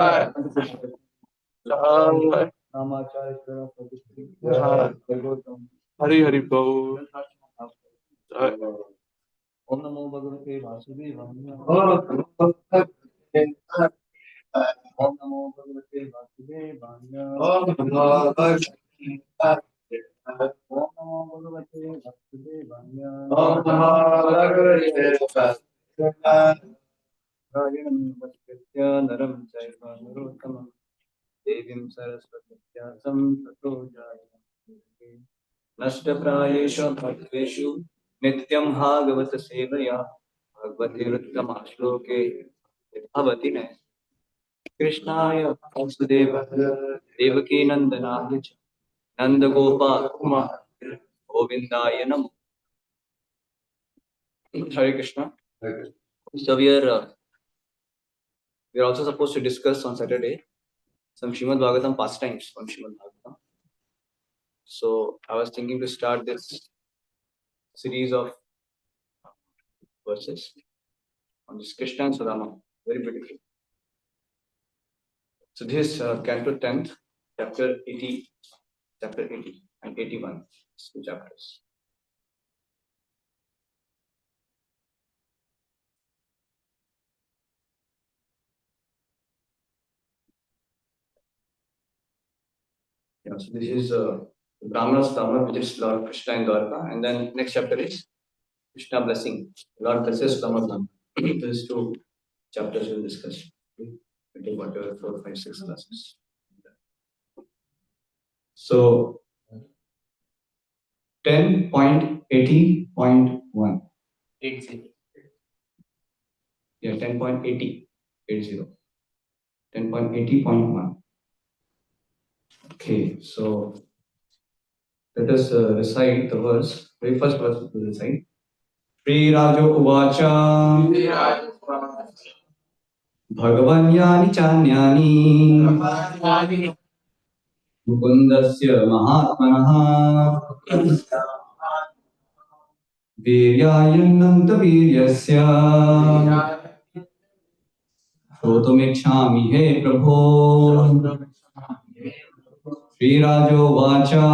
हरि हरि प्रभु। ओम नमो भगवते वासुदेवाय। ओम नमो भगवते वासुदेवाय। ओम नमो भगवते वासुदेवाय। नरं चैव नरोत्तमं देवीं सरस्वतीं व्यासं ततो जयते। नष्टप्रायेषु भक्तेषु नित्यं भागवत सेवया भगवतीरुत्तमश्लोके भवति न कृष्णाय वासुदेवाय देवकी नंदनाय च नंदगोपाल गोविंदाय नमः। Hare Krishna. So we are also supposed to discuss on Saturday some Srimad Bhagavatam pastimes from Srimad Bhagavatam. So I was thinking to start this series of verses on this Krishna and Sudama, very beautiful. So this is Canto 10th, chapter 80 and 81, 2 chapters. Yeah, so this is Brahmana's Dhamma, which is Lord Krishna in Dwarka, and then next chapter is Krishna blessing. Lord blesses Brahma's Dhamma. These 2 chapters we'll discuss. Into whatever 4, 5, 6 classes. So 10.80.1. 80. Yeah, 10.80. 10.80.1. Okay, so let us recite the verse. Very first verse to recite. Shri Rajo Uvacha Bhagavanyani Chanyani Mukundasya Mahatmanaha Viryayananta Viryasya Shrotumikshami He Prabhu. Shri Rajo Vacha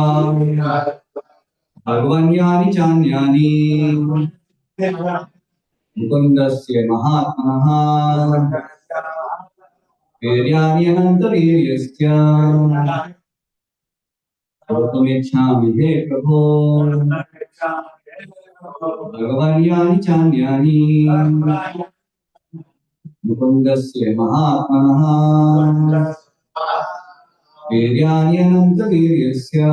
Bhagavanyani Chanyani Mukundasya Mahatmanaha Viryayananta Viryasya Shrotumikshami He Prabhu. Bhagavanyani Chanyani Mukundasya Mahatmanaha Viryayananta Viryasya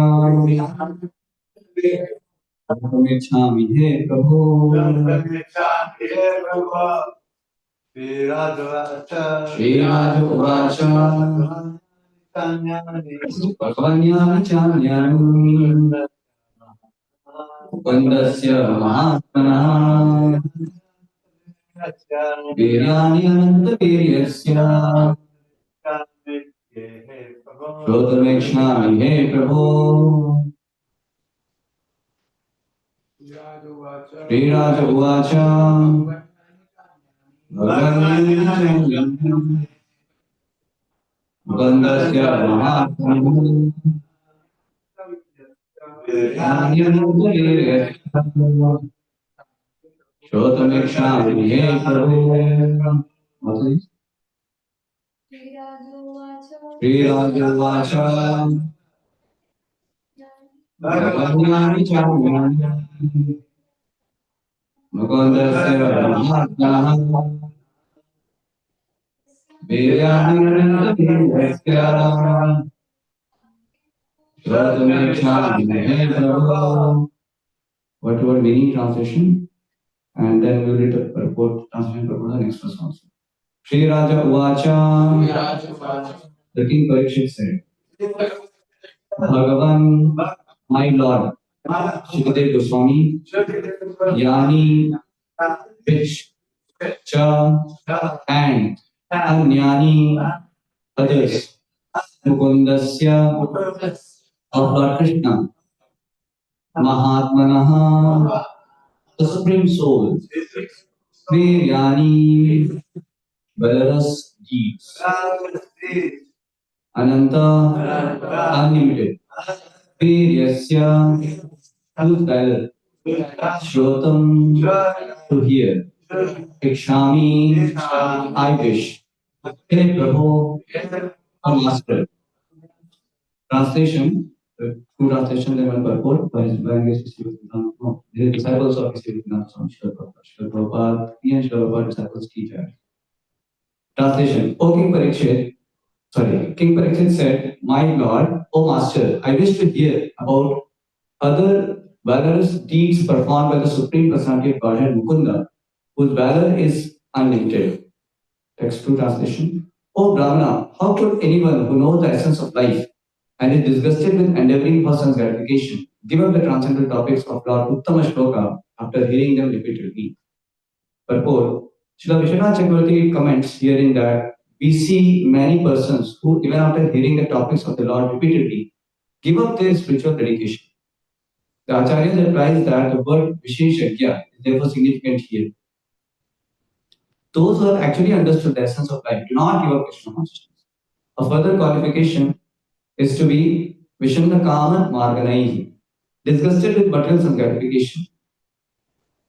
Shrotumikshami He Prabhu. Shri Raja Uvacha Bhagavanyani Chanyani Mukundasya Mahatmanaha Viryayananta Viryasya Shrotumikshami He Prabhu. Shri Raja Uvacha Bhagavanyani Chanyani Mukundasya Mahatmanaha Viryayananta Viryasya Shrotumikshami He Prabhu. What is Shri Raja Uvacha Bhagavanyani Chanyani Mukundasya Mahatmanaha Viryayananta Viryasya Shrotumikshami He Prabhu. What word meaning translation? And then we will read the report translation for the next verse also. Shri Raja Uvacha, the king Parikshit said, Bhagavan, my lord, Shukdev Goswami, Yani, which, Cha, and Anyani, others, Mukundasya, of Lord Krishna, Mahatmanaha, the Supreme Soul, Viryani, valorous deeds. Ananta, unlimited. Viryasya, whose valor. Shrotam, to hear. Ikshami, I wish. Hey Prabhu, a master. Translation, two translations and one purport. By his language, no, the disciples of his Srila Prabhupada, he and Srila Prabhupada disciples teach us. Translation, O King Parikshit, King Parikshit said, My Lord, O Master, I wish to hear about other valorous deeds performed by the Supreme Personality of Godhead Mukunda, whose valor is unlimited. Text 2 translation. O Brahmana, how could anyone who knows the essence of life and is disgusted with endeavoring for sense gratification give up the transcendental topics of Lord Uttama Shloka after hearing them repeatedly? Purport. Srila Vishwanath Chakravarti comments herein that we see many persons who, even after hearing the topics of the Lord repeatedly, give up their spiritual dedication. The Acharya replies that the word Visheshagya is therefore significant here. Those who have actually understood the essence of life do not give up Krishna consciousness. A further qualification is to be Vishanda Kama Marganaihi, disgusted with material sense gratification.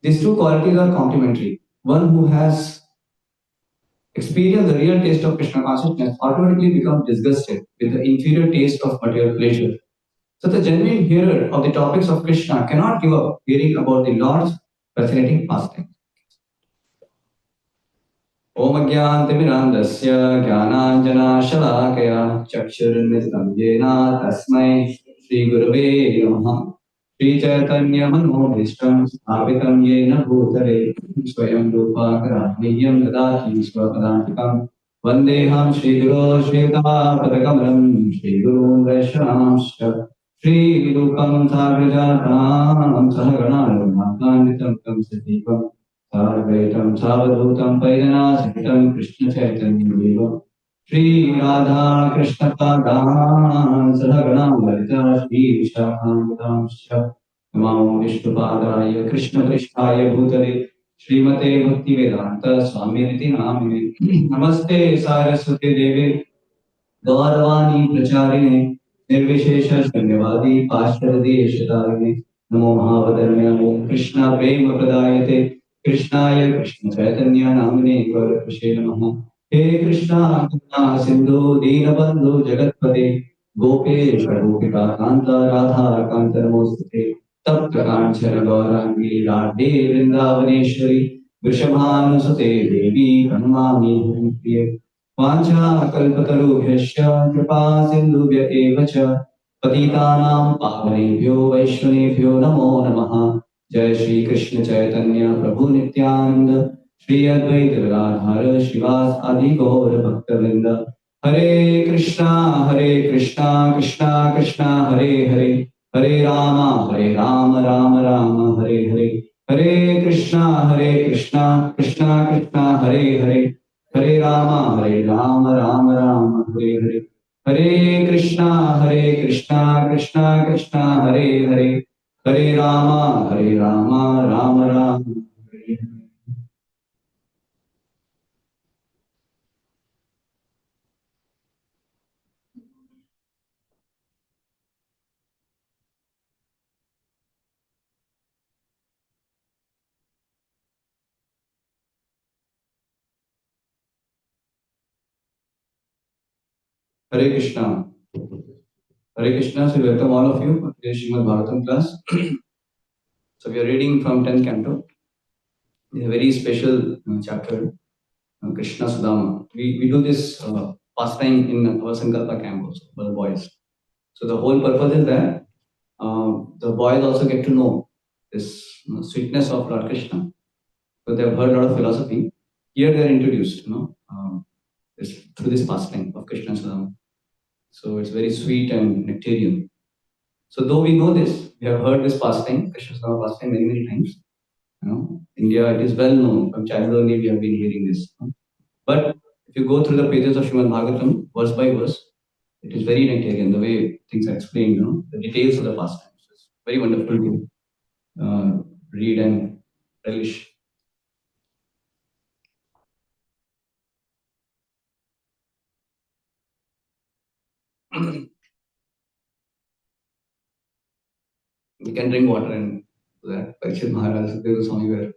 These two qualities are complementary. One who has experienced the real taste of Krishna consciousness automatically becomes disgusted with the inferior taste of material pleasure. So the genuine hearer of the topics of Krishna cannot give up hearing about the Lord's fascinating pastime. Om Jnantimirandasya Jnananjana Chakshurmritam Yena Tasmai Shri Gurave Namaha Shri Chaitanya Manobhishtam Sthapitam Yena Bhutale Swayam Rupa Karaniyam Dadati Swapadantikam Vandeham Shri Guru Shri Padakamalam Shri Guru Vaishnavamscha Shri Rupam Sagrajatam Sahagana Raghunathanitam Tam Sadevam Sarvaitam Savadhutam Paidanasahitam Krishna Chaitanya Shri Radha Krishna Padam Sahagana Varita Shri Shakhamdamscha Namam Vishnupadaya Krishna Krishnaya Bhutale Srimate Bhakti Vedanta Swami Niti Namine Namaste Saraswati Devi गौरवाणी प्रचारिणे निर्विशेष शून्यवादी पाश्चात्यदेशतारिणे नमो महावदन्याय कृष्ण प्रेम प्रदायते कृष्णाय कृष्ण चैतन्य नामने गौरवशे नमः हे कृष्णा करुणा सिंधु दीनबंधु जगत्पते गोपेश गोपिका कांत राधा कांत नमोस्तुते तप्त कांचन गौरांगी राधे वृंदावनेश्वरी वृषभानुसुते देवी प्रणमामि हरिप्रिये वाञ्छाकल्पतरुभ्यश्च कृपा सिन्धुभ्य एव च पतितानां पावनेभ्यो वैष्णवेभ्यो नमो नमः जय श्री कृष्ण चैतन्य प्रभु नित्यानंद श्री अद्वैत गदाधर श्रीवास आदि गौर भक्तवृंद हरे Krishna Krishna Krishna Hare Hare Hare Ram Ram Hare Hare Hare Krishna Krishna Krishna Hare Hare Hare Ram Ram Hare Hare Hare Krishna Krishna Krishna Hare Hare Hare Ram Ram Hare Hare Hare Krishna. Hare Krishna. So welcome all of you for today's Srimad Bhagavatam class. So we are reading from 10th canto. It's a very special chapter, Krishna Sudama. We do this pastime in our Sankalpa camp also for the boys. So the whole purpose is that the boys also get to know this sweetness of Lord Krishna. So they have heard a lot of philosophy. Here they are introduced, through this pastime of Krishna Sudama. So it's very sweet and nectarian. So though we know this, we have heard this pastime, Krishna Sudama pastime many times. India, it is well known. From childhood only we have been hearing this. But if you go through the pages of Srimad Bhagavatam, verse by verse, it is very nectarian, the way things are explained, the details of the pastime. So it's very wonderful to read and relish. We can drink water and do that. Parikshit Maharaj, there was somewhere.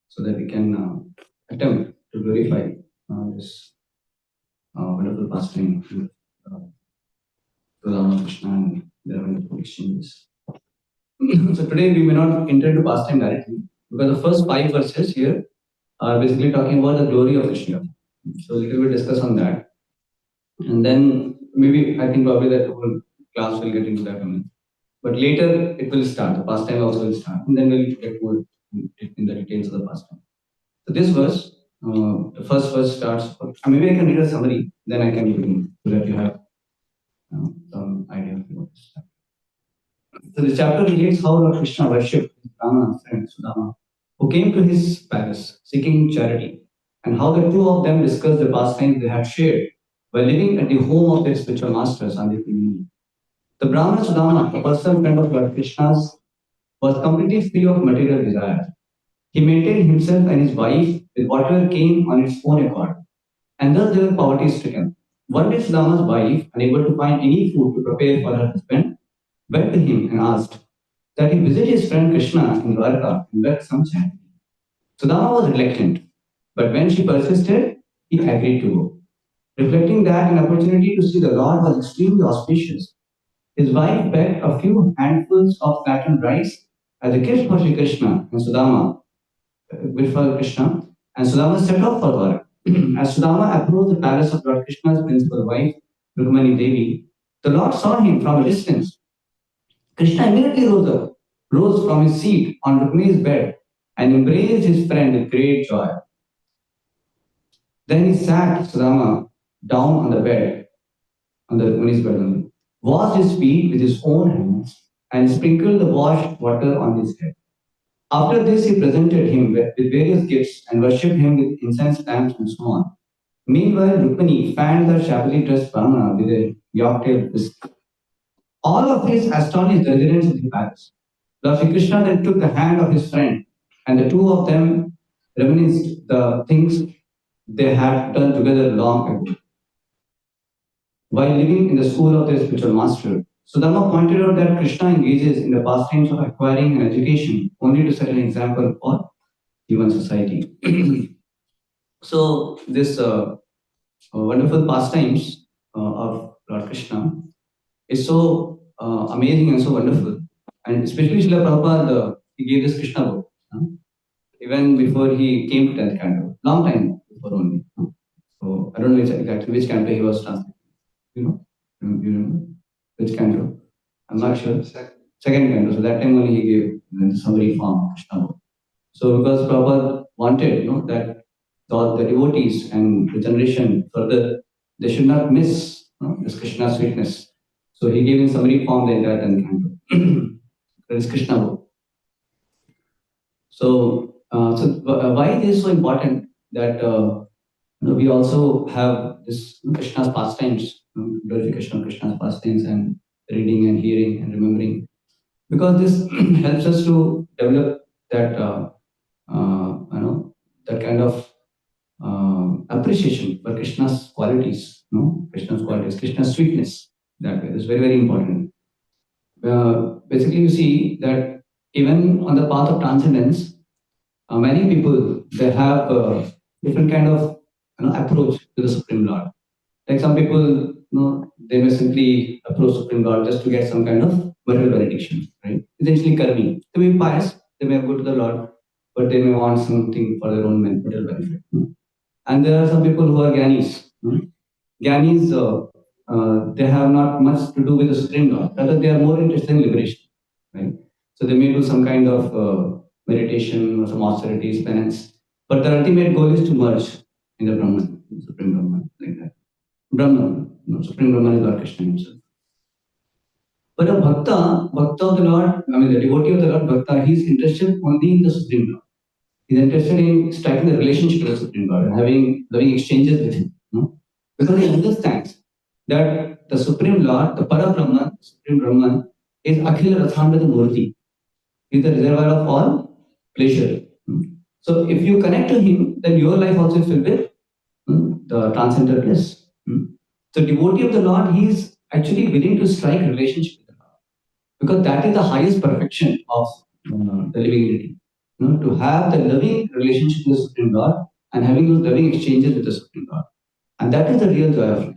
So that we can attempt to glorify this wonderful pastime with Ramakrishna and their wonderful exchanges. So today we may not enter into pastime directly because the first 5 verses here are basically talking about the glory of Krishna. So a little bit discuss on that, and then maybe I think probably that whole class will get into that only. But later it will start. The pastime also will start, and then we'll get more in the details of the pastime. So this verse, the first verse starts. Maybe I can read a summary, then I can begin so that you have some idea of what this is. So the chapter relates how Lord Krishna worshipped his Brahmana friend Sudama, who came to his palace seeking charity, and how the two of them discussed the pastimes they had shared while living at the home of their spiritual masters on the evening. The Brahmana Sudama, a personal friend of Lord Krishna's, was completely free of material desires. He maintained himself and his wife with whatever came on its own accord, and thus they were poverty stricken. One day Sudama's wife, unable to find any food to prepare for her husband, went to him and asked that he visit his friend Krishna in Dwarka and beg some charity. Sudama was reluctant, but when she persisted, he agreed to go. Reflecting that an opportunity to see the Lord was extremely auspicious, his wife begged a few handfuls of flattened rice as a gift for Sri Krishna and Sudama, and Sudama set off for Dwarka. As Sudama approached the palace of Lord Krishna's principal wife, Rukmani Devi, the Lord saw him from a distance. Krishna immediately rose from his seat on Rukmani's bed and embraced his friend with great joy. Then he sat Sudama down on the bed, on the Rukmani's bed only, washed his feet with his own hands, and sprinkled the washed water on his head. After this, he presented him with various gifts and worshipped him with incense lamps and so on. Meanwhile, Rukmani fanned the shabbily dressed Brahmana with a york-tailed whisk. All of this astonished the residents of the palace. Lord Sri Krishna then took the hand of his friend, and the two of them reminisced the things they had done together long ago. While living in the school of their spiritual master, Sudama pointed out that Krishna engages in the pastimes of acquiring an education only to set an example for human society. So this wonderful pastimes of Lord Krishna is so amazing and so wonderful. And especially Srila Prabhupada, he gave this Krishna book, even before he came to 10th canto, long time before only. So I don't know exactly which canto he was translating. You know? You remember? Which canto? I'm not sure. Second canto. So that time only he gave the summary form of Krishna book. So because Prabhupada wanted, that the devotees and the generation further, they should not miss this Krishna sweetness. So he gave in summary form the entire 10th canto. That is Krishna book. So, why it is so important that we also have this Krishna's pastimes, glorification of Krishna's pastimes, and reading and hearing and remembering, because this helps us to develop that that kind of appreciation for Krishna's qualities, Krishna's sweetness. That way is very, very important. Basically, you see that even on the path of transcendence, many people, they have different kind of approach to the Supreme Lord. Like some people, they may simply approach Supreme Lord just to get some kind of material benediction, right? Essentially, karmi. They may be pious, they may go to the Lord, but they may want something for their own material benefit. And there are some people who are gyanis. Gyanis, they have not much to do with the Supreme Lord. Rather, they are more interested in liberation, right? So they may do some kind of meditation or some austerities, penance, but the ultimate goal is to merge in the Brahman, Supreme Brahman, like that. Brahman, Supreme Brahman is Lord Krishna himself. But a bhakta of the Lord, the devotee of the Lord, bhakta, he is interested only in the Supreme Lord. He's interested in striking the relationship with the Supreme Lord and having loving exchanges with him. Because he understands that the Supreme Lord, the Parabrahman, Supreme Brahman, is Akhila Rathamrita Murti. He is the reservoir of all pleasure. So if you connect to him, then your life also is filled with the transcendental bliss. So devotee of the Lord, he is actually willing to strike relationship with the Lord, because that is the highest perfection of the living entity. To have the loving relationship with the Supreme Lord and having those loving exchanges with the Supreme Lord. And that is the real joy of life.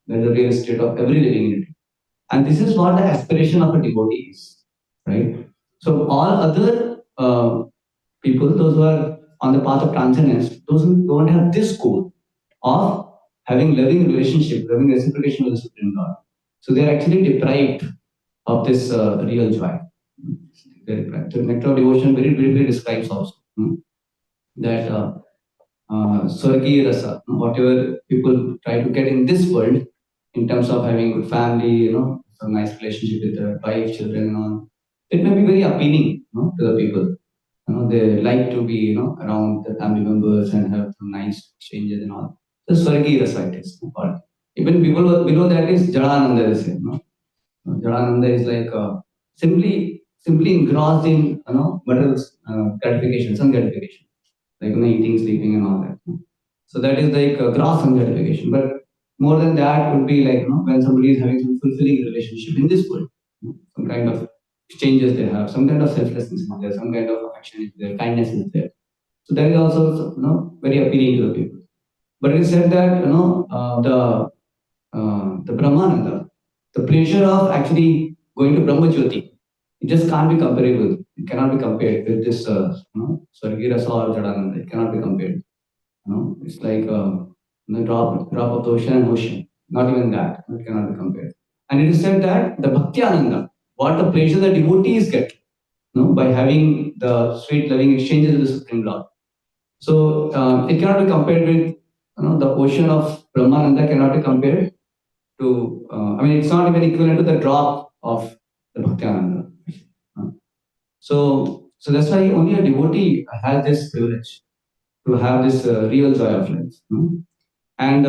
That is the real state of every living entity. And this is what the aspiration of a devotee is, right? So all other people, those who are on the path of transcendence, those who don't have this goal of having loving relationship, loving reciprocation with the Supreme Lord, so they are actually deprived of this real joy. They're deprived. So Nectar of Devotion very briefly describes also that Swargiya Rasa, whatever people try to get in this world, in terms of having good family, some nice relationship with their wife, children, and all, it may be very appealing, to the people. They like to be, around the family members and have some nice exchanges and all. So Swargiya Rasa it is called. Even people below that is Jadananda, they say, Jadananda is like simply engrossed in, material gratification, some gratification, like eating, sleeping, and all that. So that is like gross some gratification. But more than that would be like, when somebody is having some fulfilling relationship in this world, some kind of exchanges they have, some kind of selflessness is there, some kind of affection is there, kindness is there. So that is also, very appealing to the people. But it is said that, the Brahmananda, the pleasure of actually going to Brahma Jyoti, it just can't be comparable. It cannot be compared with this, Swargi Rasa or Jadananda. It cannot be compared. It's like drop of the ocean. Not even that. It cannot be compared. And it is said that the Bhakti Ananda, what the pleasure the devotees get, by having the sweet loving exchanges with the Supreme Lord. So it cannot be compared with, the ocean of Brahmananda cannot be compared to, it's not even equivalent to the drop of the Bhaktiananda. So that's why only a devotee has this privilege to have this real joy of life. And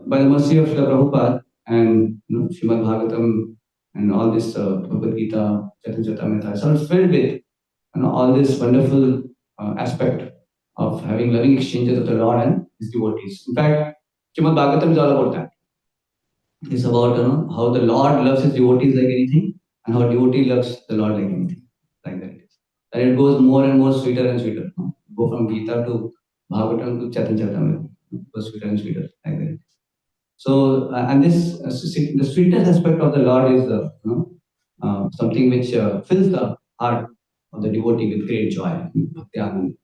by the mercy of Srila Prabhupada and Srimad Bhagavatam and all this Bhagavad Gita, Chaitanya Charitamrita, so it's filled with all this wonderful aspect of having loving exchanges with the Lord and His devotees. In fact, Srimad Bhagavatam is all about that. It's about how the Lord loves His devotees like anything, and how devotee loves the Lord like anything. Like that it is. And it goes more and more sweeter and sweeter. Go from Gita to Bhagavatam to Chaitanya Charitamrita. It goes sweeter and sweeter like that. So and this the sweetest aspect of the Lord is something which fills the heart of the devotee with great joy. Bhakti Anand.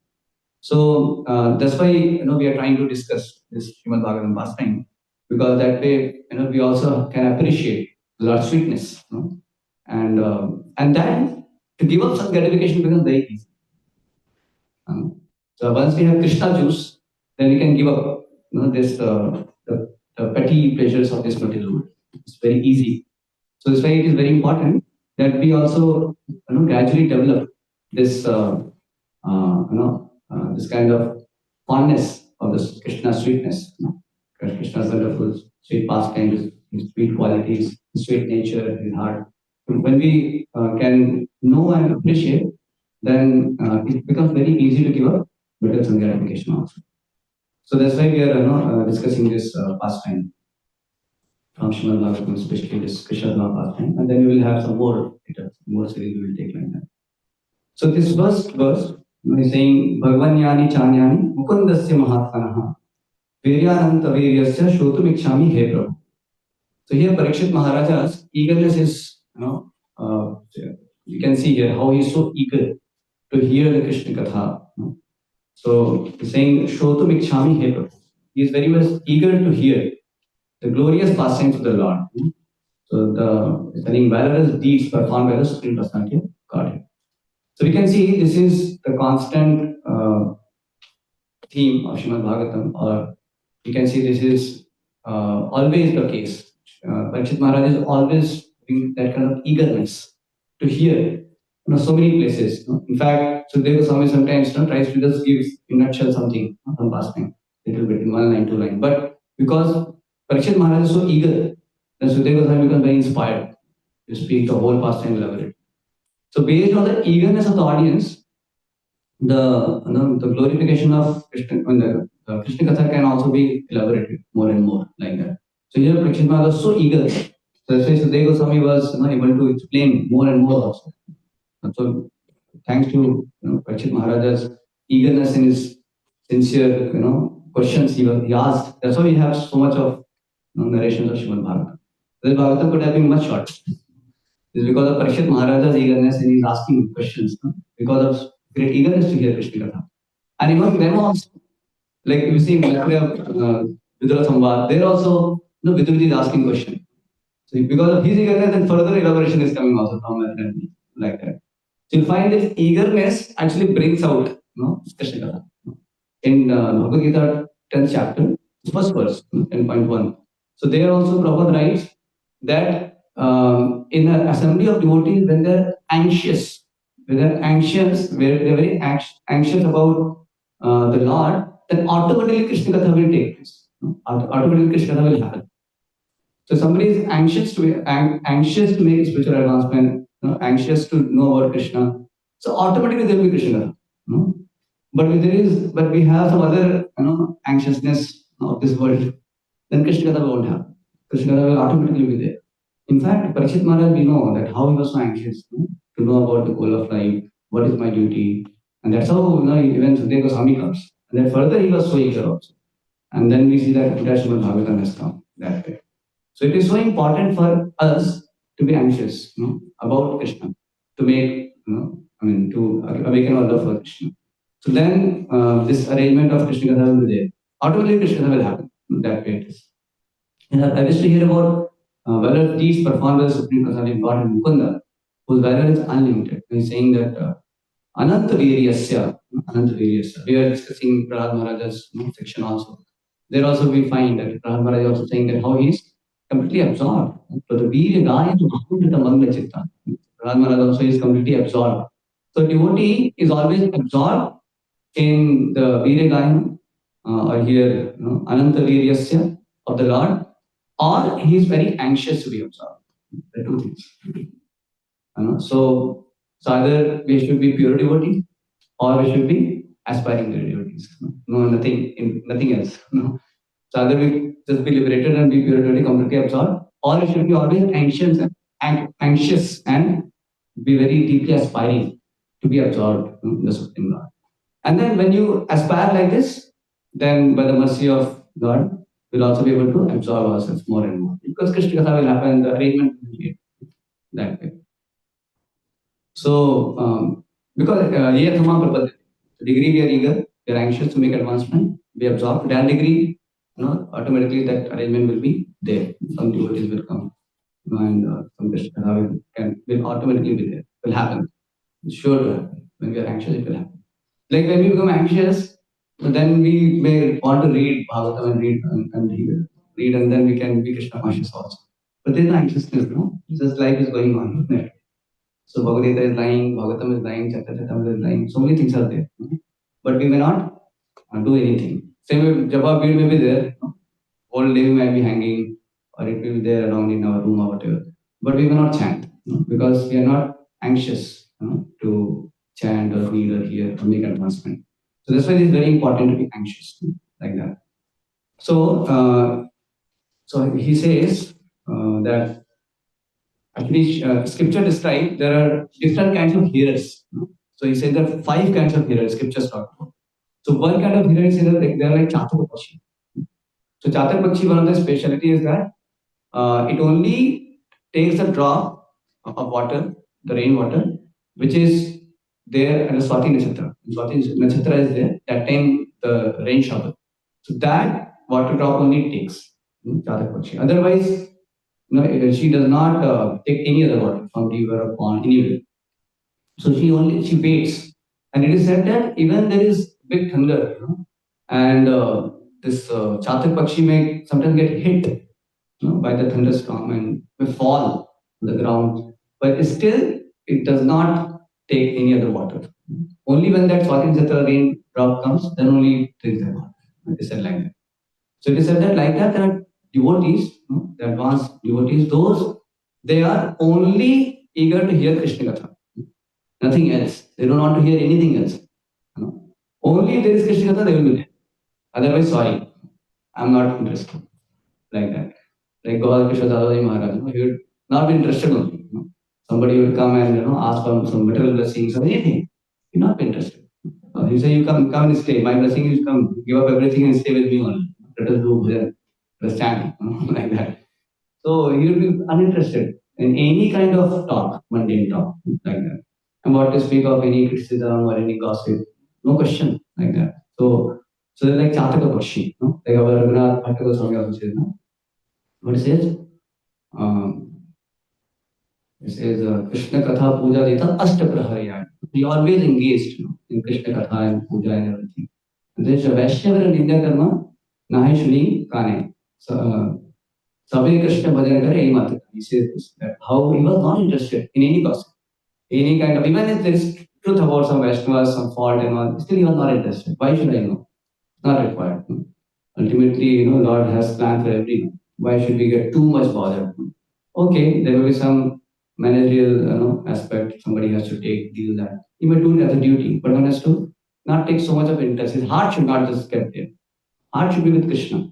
So that's why we are trying to discuss this Srimad Bhagavatam pastime, because that way we also can appreciate the Lord's sweetness, and then to give up some gratification becomes very easy. So once we have Krishna juice, then we can give up this the petty pleasures of this material world. It's very easy. So that's why it is very important that we also gradually develop this this kind of fondness of this Krishna sweetness. Krishna's wonderful sweet pastimes, his sweet qualities, his sweet nature, his heart. When we can know and appreciate, then it becomes very easy to give up material some gratification also. So that's why we are discussing this pastime from Srimad Bhagavatam, especially this Krishna pastime, and then we will have some more later, more series we will take like that. So this first verse is saying Bhagavanyani Chanyani Mukundasya Mahatmanaha Viryananta Viryasya Shotumikshami He Prabhu. So here Parikshit Maharaja's eagerness is, you can see here how he is so eager to hear the Krishna Katha. So he's saying Shotumikshami He Prabhu. He is very much eager to hear the glorious pastimes of the Lord. So the telling valorous deeds performed by the Supreme Personality of Godhead. So we can see this is the constant theme of Srimad Bhagavatam, or you can see this is always the case. Parikshit Maharaj is always having that kind of eagerness to hear so many places. In fact, Sudhir Goswami sometimes tries to just give in a nutshell something from past time, little bit in 1 line, 2 line. But because Parikshit Maharaj is so eager, then Sudhir Goswami becomes very inspired to speak the whole past time elaborate. So based on the eagerness of the audience, the glorification of Krishna, the Krishna Katha can also be elaborated more and more like that. So here Parikshit Maharaj was so eager. So that's why Sudhir Goswami was able to explain more and more also. And so thanks to Parikshit Maharaj's eagerness and his sincere questions he asked. That's why we have so much of narrations of Srimad Bhagavatam. The Bhagavatam could have been much shorter. It's because of Parikshit Maharaja's eagerness and he's asking questions. Because of great eagerness to hear Krishna Katha. And even them also, like you see Vidura Samvad, there also Vidurji is asking questions. So because of his eagerness, then further elaboration is coming also from that, like that. So you'll find this eagerness actually brings out Krishna Katha. In Bhagavad Gita 10th chapter, first verse, 10.1. So there also Prabhupada writes that in an assembly of devotees, when they're anxious, where they're very anxious about the Lord, then automatically Krishna Katha will take place. Automatically Krishna Katha will happen. So somebody is anxious to make spiritual advancement, anxious to know about Krishna. So automatically there will be Krishna Katha. But we have some other anxiousness of this world, then Krishna Katha won't have. Krishna Katha will automatically be there. In fact, Parikshit Maharaj, we know that how he was so anxious to know about the goal of life, what is my duty, and that's how even Sudhir Goswami comes. And then further he was so eager also. And then we see that Srimad Bhagavatam has come that way. So it is so important for us to be anxious about Krishna, to make, to awaken our love for Krishna. So then this arrangement of Krishna Katha will be there. Automatically Krishna Katha will happen. That way it is. I wish to hear about whether these performers Supreme Personality of God and Mukunda, whose value is unlimited. He's saying that Ananta Viryasya. We are discussing Prahlad Maharaj's section also. There also we find that Prahlad Maharaj is also saying that how he is completely absorbed. So the Virya Gaya to Mahundita Mangla Chitta. Prahlad Maharaj also is completely absorbed. So devotee is always absorbed in the Virya Gaya or here Ananta Viryasya of the Lord, or he is very anxious to be absorbed. The two things. So either we should be pure devotee, or we should be aspiring devotees. Nothing else. So either we just be liberated and be pure devotee, completely absorbed, or we should be always anxious and be very deeply aspiring to be absorbed in the Supreme Lord. And then when you aspire like this, then by the mercy of God, we'll also be able to absorb ourselves more and more. Because Krishna Katha will happen, the arrangement will be that way. So, because the degree we are eager, we are anxious to make advancement, we absorb. To that degree, automatically that arrangement will be there. Some devotees will come, and some Krishna Katha will automatically be there. Will happen. It's sure to happen. When we are anxious, it will happen. Like when we become anxious, then we may want to read Bhagavatam and read, and then we can be Krishna conscious also. But there's no anxiousness, Just life is going on. Right? So Bhagavad Gita is lying, Bhagavatam is lying, Chaitanya is lying. So many things are there, but we may not do anything. Same way, Japa bead may be there. Whole day we might be hanging, or it will be there around in our room or whatever. But we may not chant because we are not anxious to chant or read or hear or make advancement. So that's why it is very important to be anxious like that. So, so he says that actually scripture describes there are different kinds of hearers. So he says there are 5 kinds of hearers scriptures talk about. So one kind of hearer is they are like Chatak Pakshi. So Chatak Pakshi, one of the speciality is that it only takes a drop of water, the rainwater, which is there at the Swati Nakshatra. Swati Nakshatra is there, that time the rain shower. So that water drop only takes Chatak Pakshi. Otherwise, she does not take any other water from river or pond, anywhere. So she waits. And it is said that even there is big thunder, and this Chatak Pakshi may sometimes get hit by the thunderstorm and may fall on the ground. But still, it does not take any other water. Only when that Swati rain drop comes, then only drink that water. It is said like that. So it is said that like that devotees, the advanced devotees, those they are only eager to hear Krishna Katha, nothing else. They don't want to hear anything else. Only if there is Krishna Katha, they will be there. Otherwise, sorry, I'm not interested. Like that. Like Gopal Krishna Dadaji Maharaj, he would not be interested only. Somebody would come and ask for some material blessings or anything. He'd not be interested. He say, you come and stay. My blessing is come, give up everything and stay with me only. Let us do bhajan, understand, like that. So he will be uninterested in any kind of talk, mundane talk, like that. And what to speak of any criticism or any gossip, no question, like that. So they're like Chataka Pakshi, like our Raghunath Bhatta Goswami also says, what it says? It says Krishna Katha Puja Dita Ashtaprahariya. He always engaged in Krishna Katha and Puja and everything. This Vaishnava and India Karma, Nahi Shuni Kane. Sabe Krishna Bhajan Kare Ei Mata. He says this, that how he was not interested in any gossip, any kind of, even if there is truth about some Vaishnavas, some fault and all, still he was not interested. Why should I know? It's not required. Ultimately, Lord has planned for everyone. Why should we get too much bothered? Okay, there will be some managerial aspect. Somebody has to deal that. He may do it as a duty, but one has to not take so much of interest. His heart should not just get there. Heart should be with Krishna.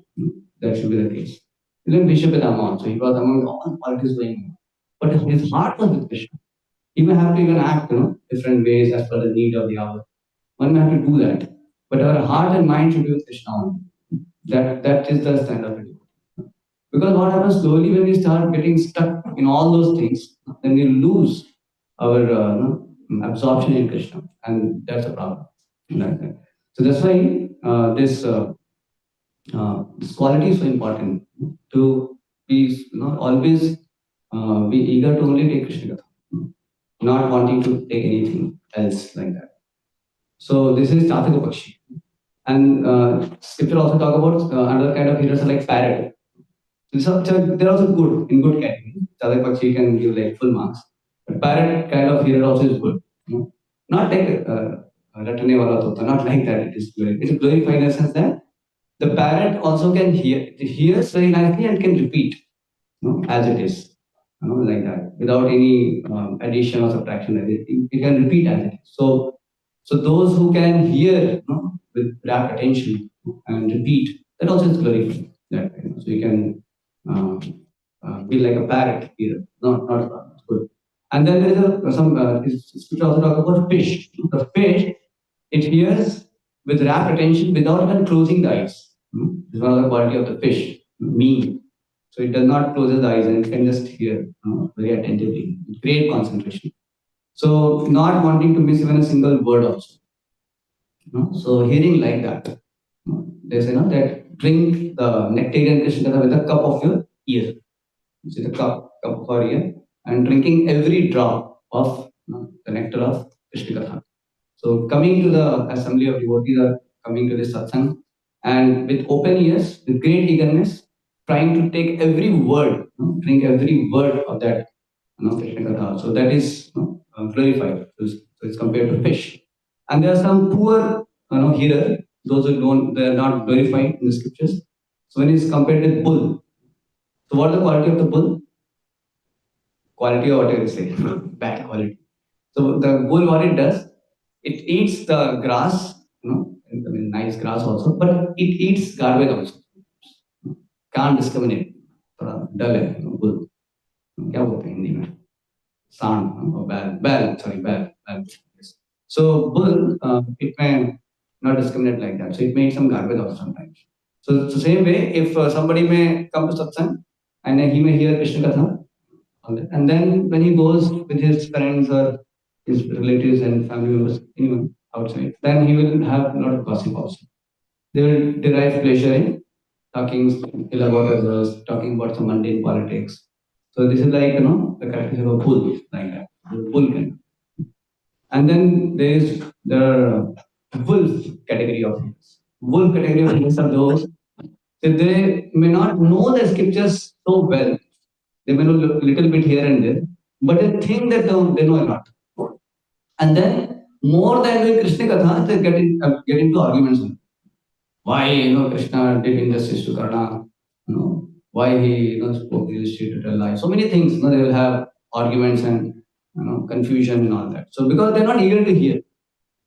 That should be the case. Even Bishop Vedama also, he was among all politics going on. But his heart was with Krishna. He may have to even act, different ways as per the need of the hour. One may have to do that. But our heart and mind should be with Krishna only. That is the standard of it. Because what happens slowly when we start getting stuck in all those things, then we lose our absorption in Krishna, and that's a problem. So that's why this quality is so important, to be always be eager to only take Krishna Katha, not wanting to take anything else like that. So this is Chataka Pakshi. And scripture also talk about another kind of heroes like parrot. So they're also good, in good category. Chataka Pakshi can give like full marks. But parrot kind of hero also is good. Not like Ratane Wala Tota, not like that it is glorified. It's glorified in the sense that the parrot also can hears very nicely and can repeat as it is, like that, without any addition or subtraction. It can repeat as it is. So those who can hear with rapt attention and repeat, that also is glorified. That so you can be like a parrot here, not a problem. It's good. And then there is some scripture also talk about fish. The fish, it hears with rapt attention without even closing the eyes. This is one of the quality of the fish, mean. So it does not close the eyes and it can just hear very attentively, great concentration. So not wanting to miss even a single word also. So hearing like that, they say that drink the nectarian Krishna Katha with a cup of your ear. You see the cup of our ear, and drinking every drop of the nectar of Krishna Katha. So coming to the assembly of devotees are coming to this satsang, and with open ears, with great eagerness, trying to take every word, drink every word of that Krishna Katha. So that is glorified. So it's compared to fish. And there are some poor hearer, those who don't, they are not glorified in the scriptures. So when it's compared with bull, so what is the quality of the bull? Quality or whatever you say, bad quality. So the bull, what it does, it eats the grass, nice grass also, but it eats garbage also. Can't discriminate. Dull है bull. क्या बोलते हैं हिंदी में? Sand or bell. So bull, it may not discriminate like that. So it may eat some garbage also sometimes. So it's the same way, if somebody may come to satsang and he may hear Krishna Katha, and then when he goes with his friends or his relatives and family members, anyone outside, then he will have a lot of gossip also. They will derive pleasure in talking ill about others, talking about some mundane politics. So this is like the character of a bull, like that. Bull can. And then there is the wolf category of healers. Wolf category of healers are those that they may not know the scriptures so well. They may know a little bit here and there, but they think that they know a lot. And then more than doing Krishna Katha, they get into arguments. Why Krishna did injustice to Karna? Why he spoke his cheated a lie. So many things. They will have arguments and confusion and all that. So because they're not eager to hear,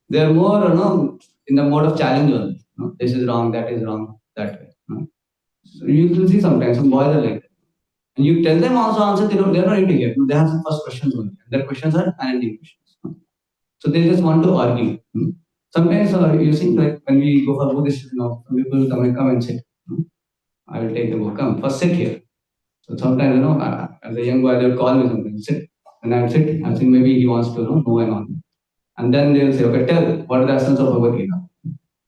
they are more in the mode of challenge only. This is wrong, that is wrong, that way. So you will see sometimes some boys are like that. And you tell them also answer, they're not ready to hear. They have some first questions only. Their questions are unending questions. So they just want to argue. Sometimes you see, like when we go for Buddhist, some people come and sit. I will take the book. Come, first sit here. So sometimes, as a young boy, they will call me something, sit. And I will sit. I think maybe he wants to know and all. And then they will say, okay, tell, what is the essence of Bhagavad Gita?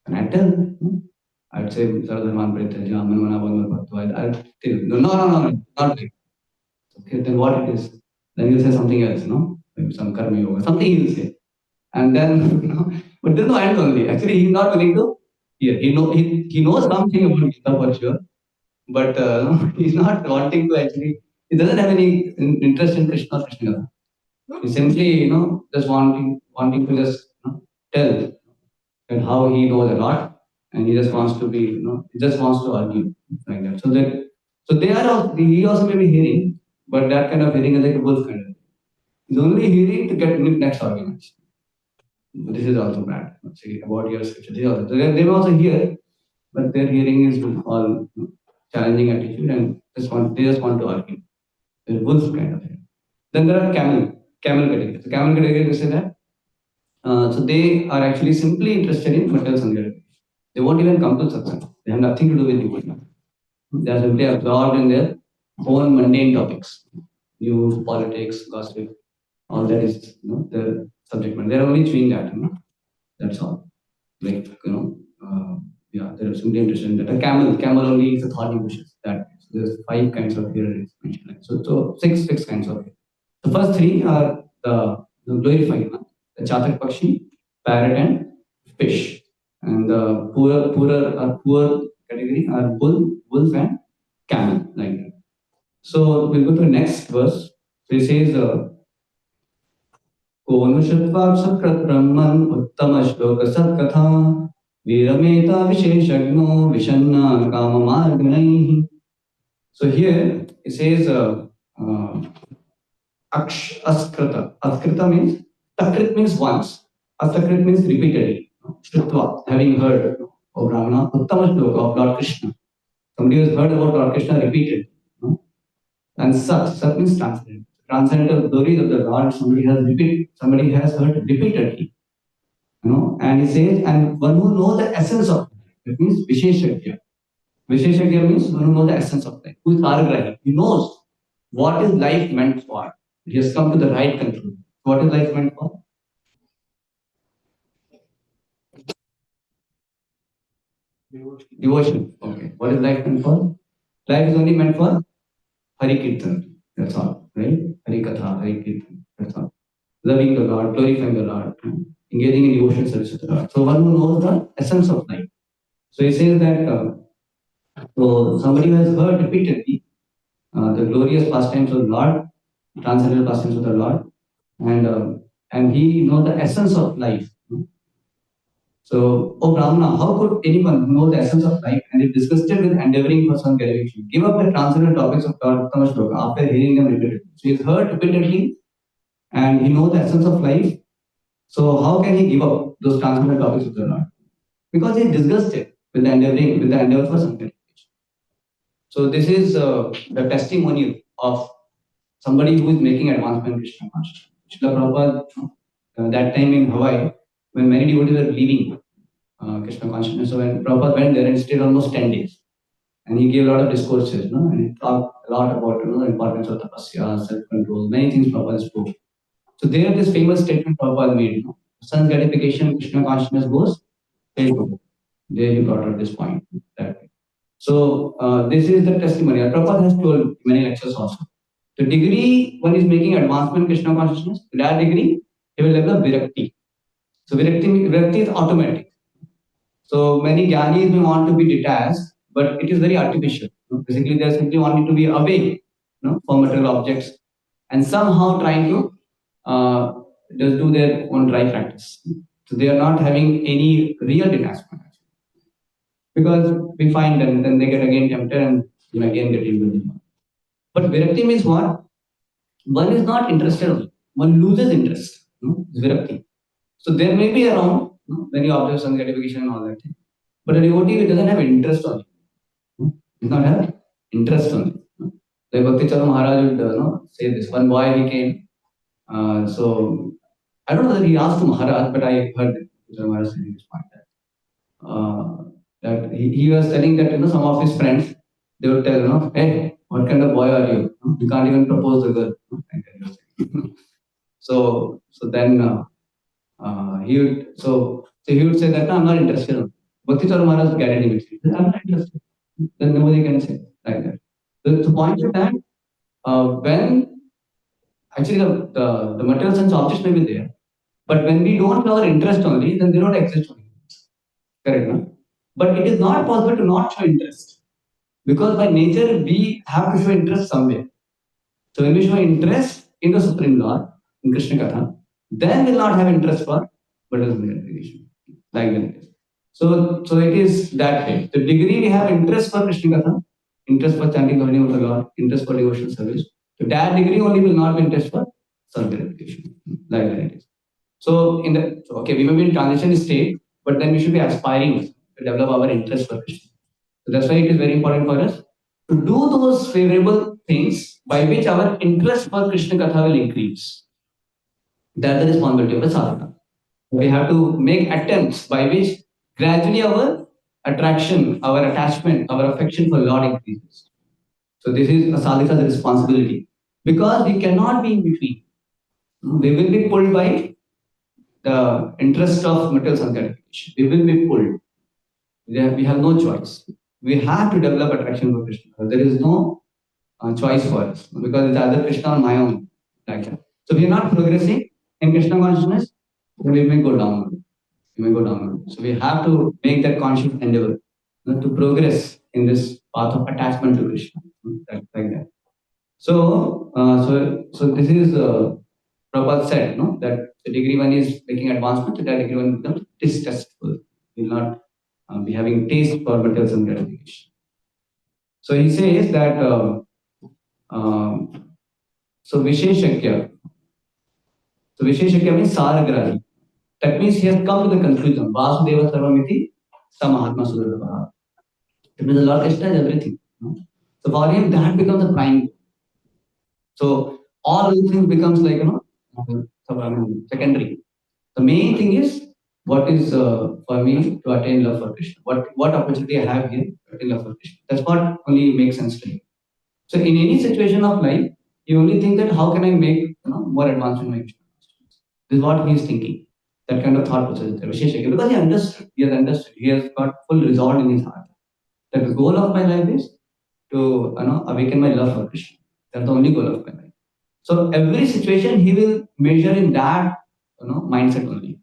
And I tell. I would say, Saradharman Prithaja, Manmana Bhagavad I'll tell. No, not like. Okay, then what it is? Then he'll say something else, maybe some karma yoga, something he'll say. And then, but there's no end only. Actually, he's not willing to hear. He knows something about Gita for sure, but he's not wanting to actually. He doesn't have any interest in Krishna. He's simply, just wanting to just tell that how he knows a lot, and he just wants to be, he just wants to argue like that. So they are. He also may be hearing, but that kind of hearing is like a wolf kind of. He's only hearing to get next arguments. This is also bad. See about your scripture. They may also hear, but their hearing is all challenging attitude and they just want to argue. They're wolf kind of thing. Then there are camel category. So camel category, we say that. So they are actually simply interested in material sanghya. They won't even come to satsang. They have nothing to do with devotion. They are simply absorbed in their own mundane topics, news, politics, gossip, all that is the subject matter. They're only chewing that. That's all. Like they're simply interested in that. A camel only is a thought bushes. That so there's 5 kinds of here mentioned. So six kinds of here. The first 3 are the glorified one: the chatak pakshi, parrot, and fish. And the poor category are bull, wolf, and camel, like that. So we'll go to the next verse. So it says, Konushatvakshakratraman uttama satkatha virameta visheshagno vishanna kamamarganaihi. So here it says, askrita. Askrita means, takrit means once. Asakrit means repeatedly. Shrutva, having heard, O Brahmana, uttama shloka of Lord Krishna. Somebody has heard about Lord Krishna repeatedly. And sat means transcendental. Transcendental glories of the Lord, somebody has heard repeatedly. And he says, and one who knows the essence of it, it means Visheshagya. Visheshagya means one who knows the essence of life, who is Paragrahi. He knows what is life meant for. He has come to the right conclusion. What is life meant for? Devotion. Okay. What is life meant for? Life is only meant for Hari Kirtan. That's all. Right? Hari Katha, Hari Kirtan. That's all. Loving the Lord, glorifying the Lord, engaging in devotion service to the Lord. So one who knows the essence of life. So he says that so somebody who has heard repeatedly the glorious pastimes of the Lord, transcendental pastimes of the Lord, and he knows the essence of life. So, O Brahmana, how could anyone know the essence of life and is disgusted with endeavoring for some derivation? Give up the transcendental topics of Lord Uttama Shloka after hearing them repeatedly. So he's heard repeatedly and he knows the essence of life. So how can he give up those transcendental topics of the Lord? Because he is disgusted with the endeavor for some derivation. So this is the testimonial of somebody who is making advancement in Krishna consciousness. Srila Prabhupada, that time in Hawaii, when many devotees were leaving Krishna consciousness, so when Prabhupada went there and stayed almost 10 days, and he gave a lot of discourses, and he talked a lot about the importance of tapasya, self-control, many things Prabhupada spoke. So there, this famous statement Prabhupada made, son's gratification, Krishna consciousness goes, there he brought out this point. That way. So this is the testimony. Prabhupada has told many lectures also. The degree one is making advancement in Krishna consciousness, that degree, he will develop virakti. So virakti is automatic. So many jnanis may want to be detached, but it is very artificial. Basically, they are simply wanting to be away from material objects and somehow trying to just do their own dry practice. So they are not having any real detachment. Because we find them, then they get again tempted and again get into it. But virakti means what? One is not interested, one loses interest. Virakti. So there may be around when you observe some gratification and all that thing. But a devotee doesn't have interest on it. Does not have interest on it. Like Bhakti Chandra Maharaj would say this. One boy he came. So I don't know whether he asked to Maharaj, but I heard Maharaj saying this point that he was telling that some of his friends they would tell hey, what kind of boy are you? You can't even propose the girl. So then he would say that no, I'm not interested. Bhakti Chandra Maharaj guarantee me. I'm not interested. Then nobody can say like that. The point is that when actually the material sense objects may be there, but when we don't have our interest only, then they don't exist only. Correct, no? But it is not possible to not show interest because by nature we have to show interest somewhere. So when we show interest in the Supreme Lord, in Krishna Katha, then we'll not have interest for material gratification. Like that. So it is that way. The degree we have interest for Krishna Katha, interest for chanting the name of the Lord, interest for devotional service. To that degree only will not be interest for self gratification. Like that it is. So okay, we may be in transition state, but then we should be aspiring to develop our interest for Krishna. So that's why it is very important for us to do those favorable things by which our interest for Krishna Katha will increase. That's the responsibility of the sadhaka. We have to make attempts by which gradually our attraction, our attachment, our affection for Lord increases. So this is a sadhaka's responsibility because we cannot be in between. We will be pulled by the interest of material gratification. We will be pulled. We have no choice. We have to develop attraction for Krishna. There is no choice for us because it's either Krishna or my own. Like that. So we are not progressing in Krishna consciousness, we may go down. We may go down. So we have to make that conscious endeavor to progress in this path of attachment to Krishna. Like that. So this is Prabhupada said, no, that the degree one is making advancement, that degree one becomes distasteful. Will not be having taste for material and gratification. So he says that so Visheshakya. So Visheshakya means Saragrahi. That means he has come to the conclusion. Vasudeva Sarvamiti Samahatma Sudharva. It means the Lord Krishna is everything. No? So for him that becomes the prime. So all other things becomes like secondary. The main thing is what is for me to attain love for Krishna. What opportunity I have here to attain love for Krishna. That's what only makes sense to me. So in any situation of life, you only think that how can I make more advancement in my Krishna. This is what he is thinking. That kind of thought process is there. Visheshakya, because he has understood, he has got full resolve in his heart. That the goal of my life is to awaken my love for Krishna. That's the only goal of my life. So every situation he will measure in that mindset only.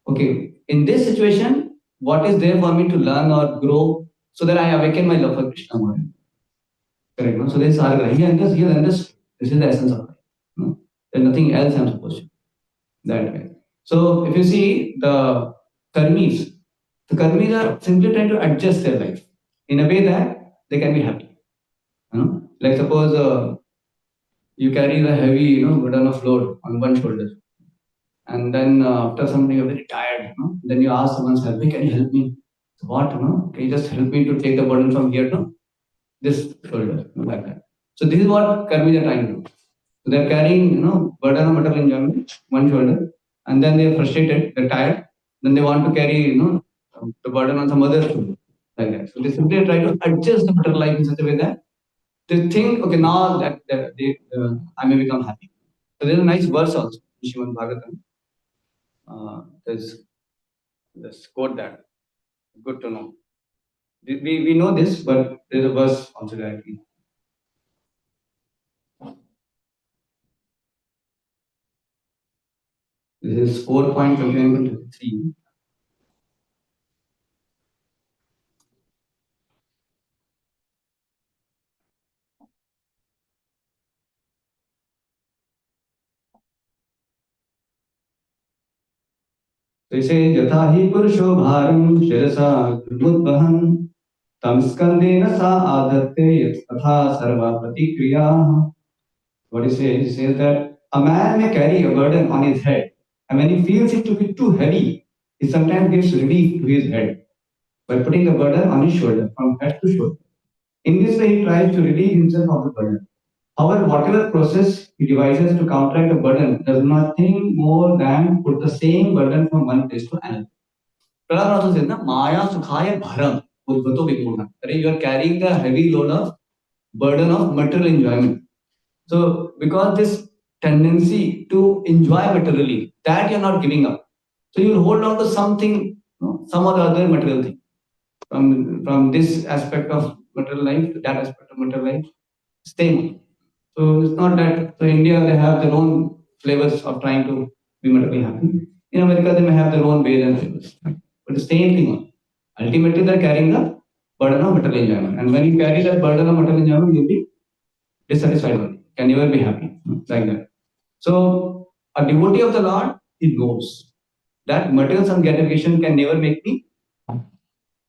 Okay, in this situation, what is there for me to learn or grow so that I awaken my love for Krishna more? Correct. No? So this is Sargra. He understood. This is the essence of life. No? There's nothing else I'm supposed to. That way. So if you see the karmis are simply trying to adjust their life in a way that they can be happy. Like suppose you carry the heavy, burden of load on one shoulder, and then after something you're very tired. Then you ask someone's help. Hey, can you help me? What? Can you just help me to take the burden from here to this shoulder, like that. So this is what karmis are trying to do. So they're carrying, burden of material enjoyment, one shoulder, and then they're frustrated, they're tired, then they want to carry, the burden on some other shoulder, like that. So they simply try to adjust the material life in such a way that they think, okay, now I may become happy. So there's a nice verse also, in Srimad Bhagavatam. There's quote that. Good to know. We know this, but there's a verse also that this is 4.29.23. So he says, Yatha hi purusho bharam shirasa gurmudvahan tam skandena sa adhate yatha sarva pratikriya. What he says that a man may carry a burden on his head, and when he feels it to be too heavy, he sometimes gives relief to his head by putting the burden on his shoulder, from head to shoulder. In this way, he tries to relieve himself of the burden. However, whatever process he devises to counteract the burden does nothing more than put the same burden from one place to another. Prahlad also says, na, Maya Sukhaya Bharam Udvato Vipurna. That is, you are carrying the heavy load of burden of material enjoyment. So, because this tendency to enjoy materially, that you're not giving up. So, you'll hold on to something, some or the other material thing. From this aspect of material life to that aspect of material life, same. So, it's not that, so India, they have their own flavors of trying to be materially happy. In America, they may have their own ways and flavors. But the same thing. Ultimately, they're carrying the burden of material enjoyment. And when you carry that burden of material enjoyment, you'll be dissatisfied only, can never be happy, like that. So a devotee of the Lord, he knows that material some gratification can never make me happy.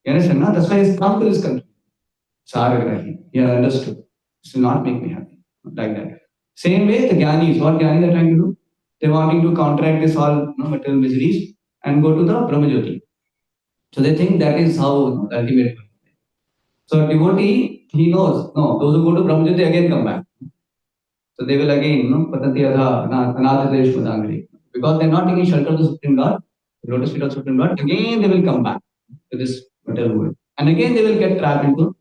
You understand? No? That's why he's come to this country. Saragrahi. He has understood. This will not make me happy. Like that. Same way, the Gyanis, what Gyanis are trying to do? They're wanting to counteract this all material miseries and go to the Brahmajyoti. So they think that is how the ultimate. So a devotee, he knows, no, those who go to Brahmajyoti again come back. So they will again, Patanti Adha, Anadhadesh Madangri. Because they're not taking shelter of the Supreme Lord, the lotus feet of Supreme Lord, again they will come back to this material world. And again they will get trapped into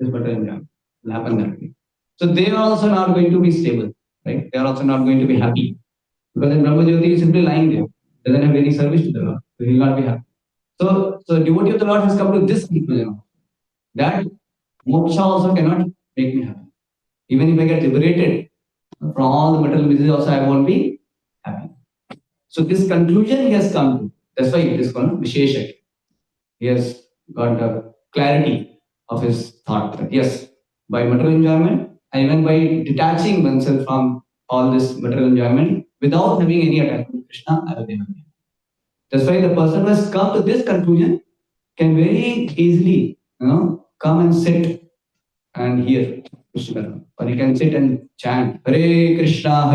this material environment. It will happen that way. So they are also not going to be stable, right? They are also not going to be happy. Because then Brahmajyoti is simply lying there, doesn't have any service to the Lord, so he will not be happy. So devotee of the Lord has come to this conclusion that moksha also cannot make me happy. Even if I get liberated from all the material misery, also I won't be happy. So this conclusion he has come to. That's why it is called Visheshak. He has got the clarity of his thought that yes, by material enjoyment, and even by detaching oneself from all this material enjoyment without having any attachment to Krishna, I will be happy. That's why the person who has come to this conclusion can very easily, come and sit and hear Krishna. Or he can sit and chant Hare Krishna,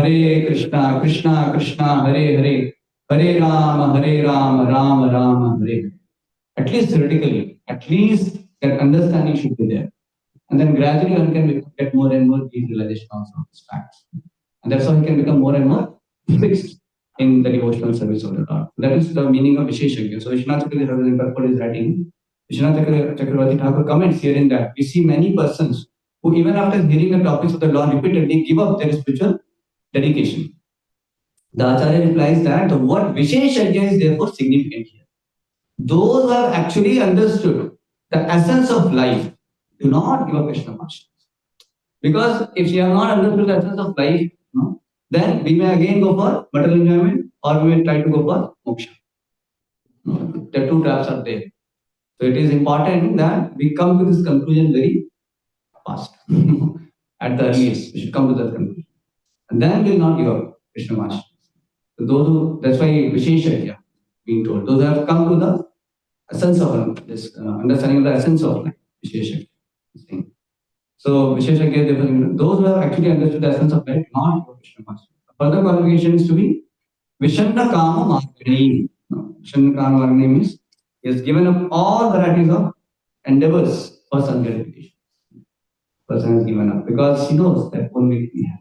Krishna Krishna, Hare Hare, Hare Rama, Rama Rama, Hare Hare. At least theoretically, at least that understanding should be there. And then gradually one can get more and more deep realization also of these facts. And that's how he can become more and more fixed in the devotional service of the Lord. That is the meaning of Visheshagya. So Vishwanath Chakravarti is writing, Vishwanath Chakravarti Thakur comments here in that we see many persons who even after hearing the topics of the Lord repeatedly give up their spiritual dedication. The Acharya replies that the word Visheshagya is therefore significant here. Those who have actually understood the essence of life do not give up Krishna consciousness. Because if you have not understood the essence of life, then we may again go for material enjoyment or we may try to go for moksha. The two traps are there. So it is important that we come to this conclusion very fast. At the earliest, we should come to that conclusion. And then we will not give up Krishna consciousness. So that's why Visheshagya being told. Those who have come to the essence of this, understanding of the essence of life, Visheshagya. So Visheshagya, those who have actually understood the essence of life, not for Krishna consciousness. Further qualification is to be Vishanna Kama Margani. Vishanna Kama Margani means he has given up all varieties of endeavors for some gratification. Person has given up because he knows that only we have.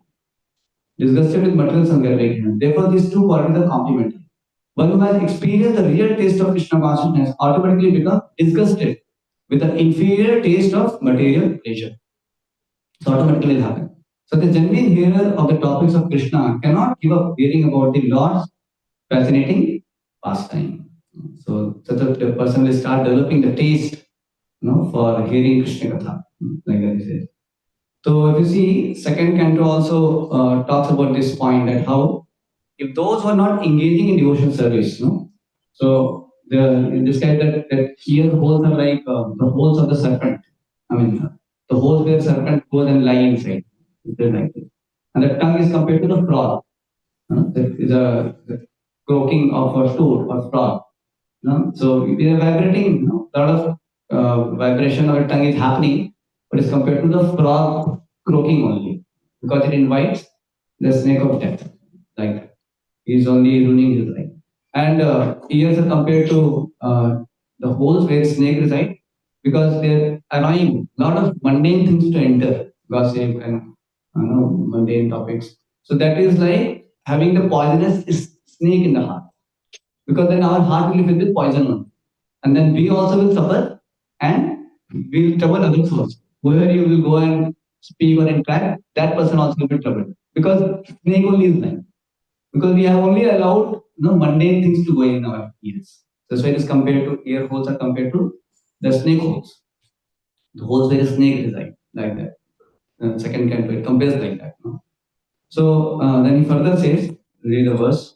Disgusted with material some gratification. Therefore, these two qualities are complementary. One who has experienced the real taste of Krishna consciousness automatically becomes disgusted with the inferior taste of material pleasure. So automatically it happens. So the genuine hearer of the topics of Krishna cannot give up hearing about the Lord's fascinating pastime. So the person will start developing the taste, for hearing Krishna Katha, like that he says. So if you see, second canto also talks about this point that how if those who are not engaging in devotional service, so in this case that here holes are like the holes of the serpent. I mean, the holes where serpent goes and lie inside. Like this. And the tongue is compared to the frog. That is the croaking of a toad or frog. No? So we are vibrating, a lot of vibration of our tongue is happening, but it's compared to the frog croaking only, because it invites the snake of death. Like that. He's only ruining his life. And ears are compared to the holes where snake reside, because they're allowing a lot of mundane things to enter, gossip and mundane topics. So that is like having the poisonous snake in the heart, because then our heart will be filled with poison only. And then we also will suffer and we will trouble others also. Whoever you will go and speak or interact, that person also will be troubled. Because snake only is like. Because we have only allowed mundane things to go in our ears. That's why it is compared to ear holes are compared to the snake holes. The holes where a snake reside, like that. Second canto, it compares like that. So then he further says, read the verse.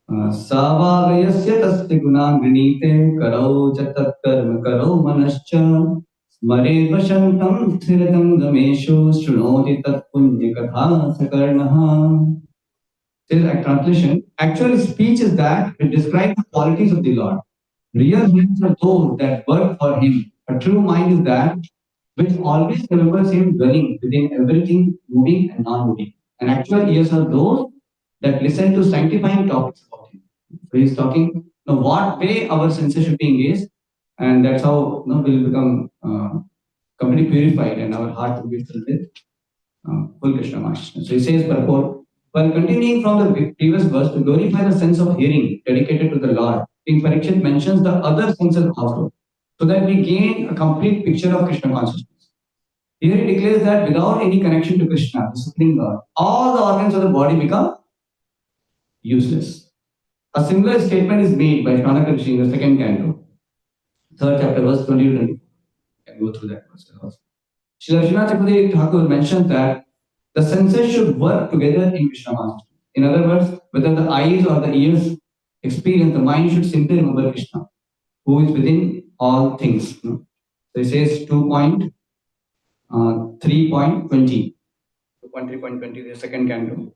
सावागयस्य तस्य गुणान् गृणीते करौ च तत्कर्म करौ मनश्च स्मरेद् वशन्तं स्थिरतं गमेषु शृणोति तत्पुण्यकथा सकर्णः. This is a translation. Actual speech is that it describes the qualities of the Lord. Real hands are those that work for Him. A true mind is that which always remembers Him dwelling within everything moving and non-moving. And actual ears are those that listen to sanctifying topics about Him. So He's talking what way our senses should be engaged, and that's how we'll become completely purified and our heart will be filled with full Krishna consciousness. So he says, purport, while continuing from the previous verse to glorify the sense of hearing dedicated to the Lord, King Parikshit mentions the other senses also, so that we gain a complete picture of Krishna consciousness. Here he declares that without any connection to Krishna, the Supreme Lord, all the organs of the body become useless. A similar statement is made by Shanaka Rishi in the second canto, third chapter, verse 20 to 24. Can go through that verse also. Srila Srinath Chakravarti Thakur mentions that the senses should work together in Krishna consciousness. In other words, whether the eyes or the ears experience, the mind should simply remember Krishna, who is within all things. So it says 2.3.20. 2.3.20, the second canto.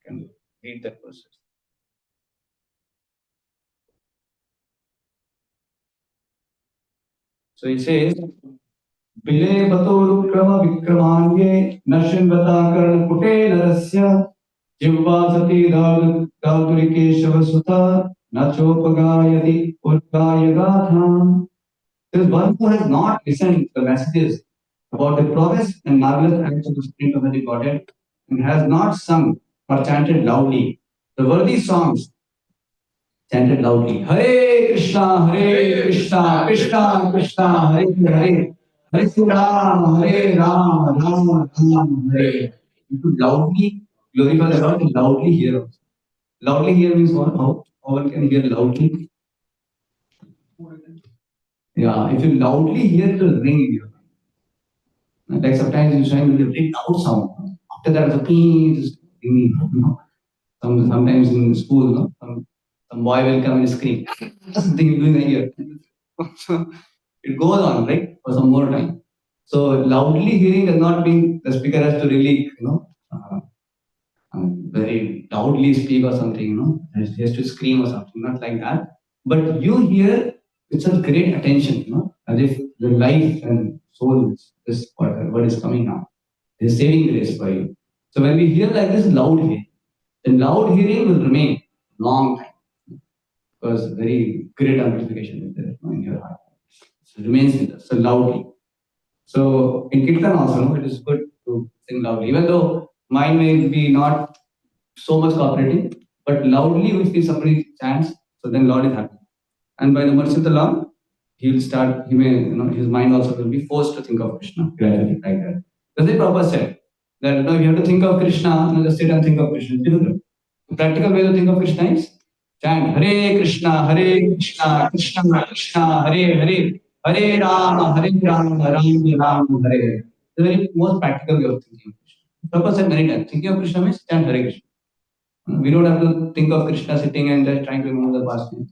Can read that verse. So it says, Bile Batorukrama Vikramange Nashinvata Karna Pute Narasya Jivvasati Daudurikeshava Sutta Nachopagayati Urgayagatha. There is one who has not listened to the messages about the prowess and marvelous acts of the Spirit of the Godhead and has not sung or chanted loudly the worthy songs chanted loudly. Hare Krishna, Krishna Krishna, Hare Hare, Hare Ram, Ram Hare. You should loudly glorify the Lord and loudly hear. Loudly hear means what? How one can hear loudly? Yeah, if you loudly hear, it will ring in your mind. Like sometimes you shine with a very loud sound. After that, the ping is ringing. Sometimes in school, some boy will come and scream. Something you doing here. So it goes on, right, for some more time. So loudly hearing does not mean the speaker has to really, very loudly speak or something, he has to scream or something, not like that. But you hear with such great attention, as if the life and soul is what is coming now. It is saving grace for you. So when we hear like this loud hearing, then loud hearing will remain long time, because very great amplification is there in your heart. So it remains with us, so loudly. So in Kirtan also, it is good to sing loudly, even though mind may be not so much cooperating, but loudly if somebody chants, so then Lord is happy. And by the mercy of the Lord, he may, his mind also will be forced to think of Krishna gradually, like that. That's the Prabhupada said, that if you have to think of Krishna, just sit and think of Krishna. The practical way to think of Krishna is chant Hare Krishna, Krishna Krishna, Hare Hare, Hare Rama, Rama Ram, Hare. The very most practical way of thinking of Krishna. Prabhupada said many times, thinking of Krishna means chant Hare Krishna. We don't have to think of Krishna sitting and just trying to remember the past name.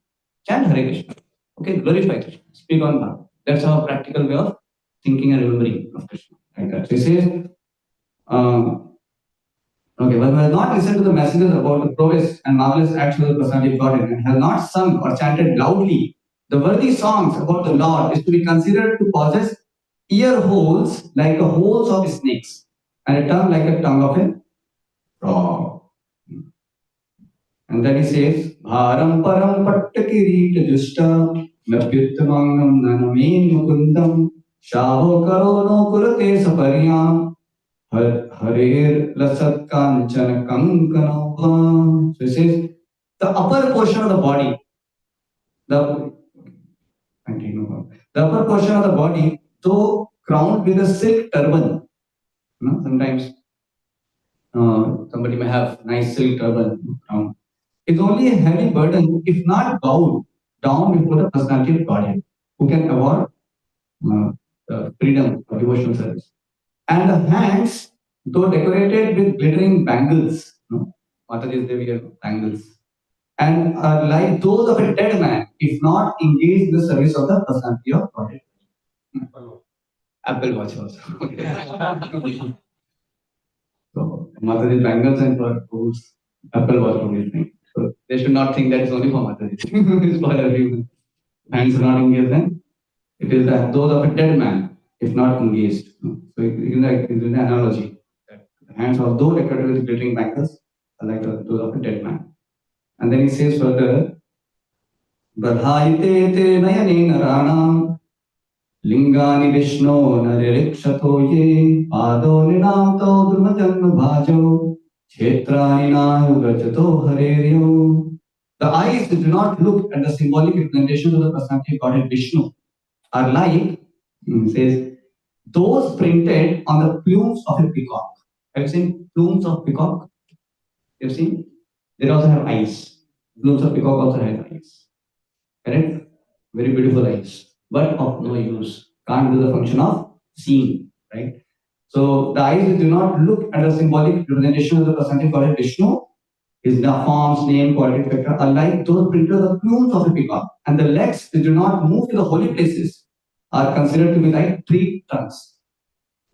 Chant Hare Krishna. Okay, glorify Krishna. Speak on that. That's our practical way of thinking and remembering of Krishna. Like that. So he says, Okay, but who has not listened to the messages about the prowess and marvelous acts of the personality of Godhead, and has not sung or chanted loudly the worthy songs about the Lord, is to be considered to possess ear holes like the holes of snakes, and a tongue like a tongue of a frog. And then he says, Bharam param pattakirita justa napyuttamangam nanamen mukundam shavo karo no kurate saparyam harer lasat kanchana kankanova. So he says, the upper portion of the body, the the upper portion of the body, though crowned with a silk turban, sometimes somebody may have nice silk turban crown. It's only a heavy burden if not bowed down before the personality of Godhead, who can award the freedom of devotional service. And the hands, though decorated with glittering bangles, Mataji's Devi have bangles, and are like those of a dead man, if not engaged in the service of the personality of Godhead. Apple Watch also. So Mataji's bangles and for foods, Apple Watch only thing. So they should not think that it's only for Mataji. It's for everyone. Hands are not engaged then. It is those of a dead man, if not engaged. So it's an analogy. The hands of those decorated with glittering bangles are like those of a dead man. And then he says further, Bradhayite te nayane naranam lingani vishno naririksato ye pado ninamto drumajannu bhajo kshetrani nayugajato hareryo. The eyes do not look at the symbolic representation of the personality of Godhead Vishnu are like, says, those printed on the plumes of a peacock. Have you seen plumes of peacock? You've seen? They also have eyes. Plumes of peacock also have eyes. Correct? Very beautiful eyes, but of no use. Can't do the function of seeing, right? So the eyes do not look at the symbolic representation of the personality of Godhead Vishnu. His forms, name, quality, etc. are like those printed on the plumes of a peacock. And the legs that do not move to the holy places are considered to be like tree trunks.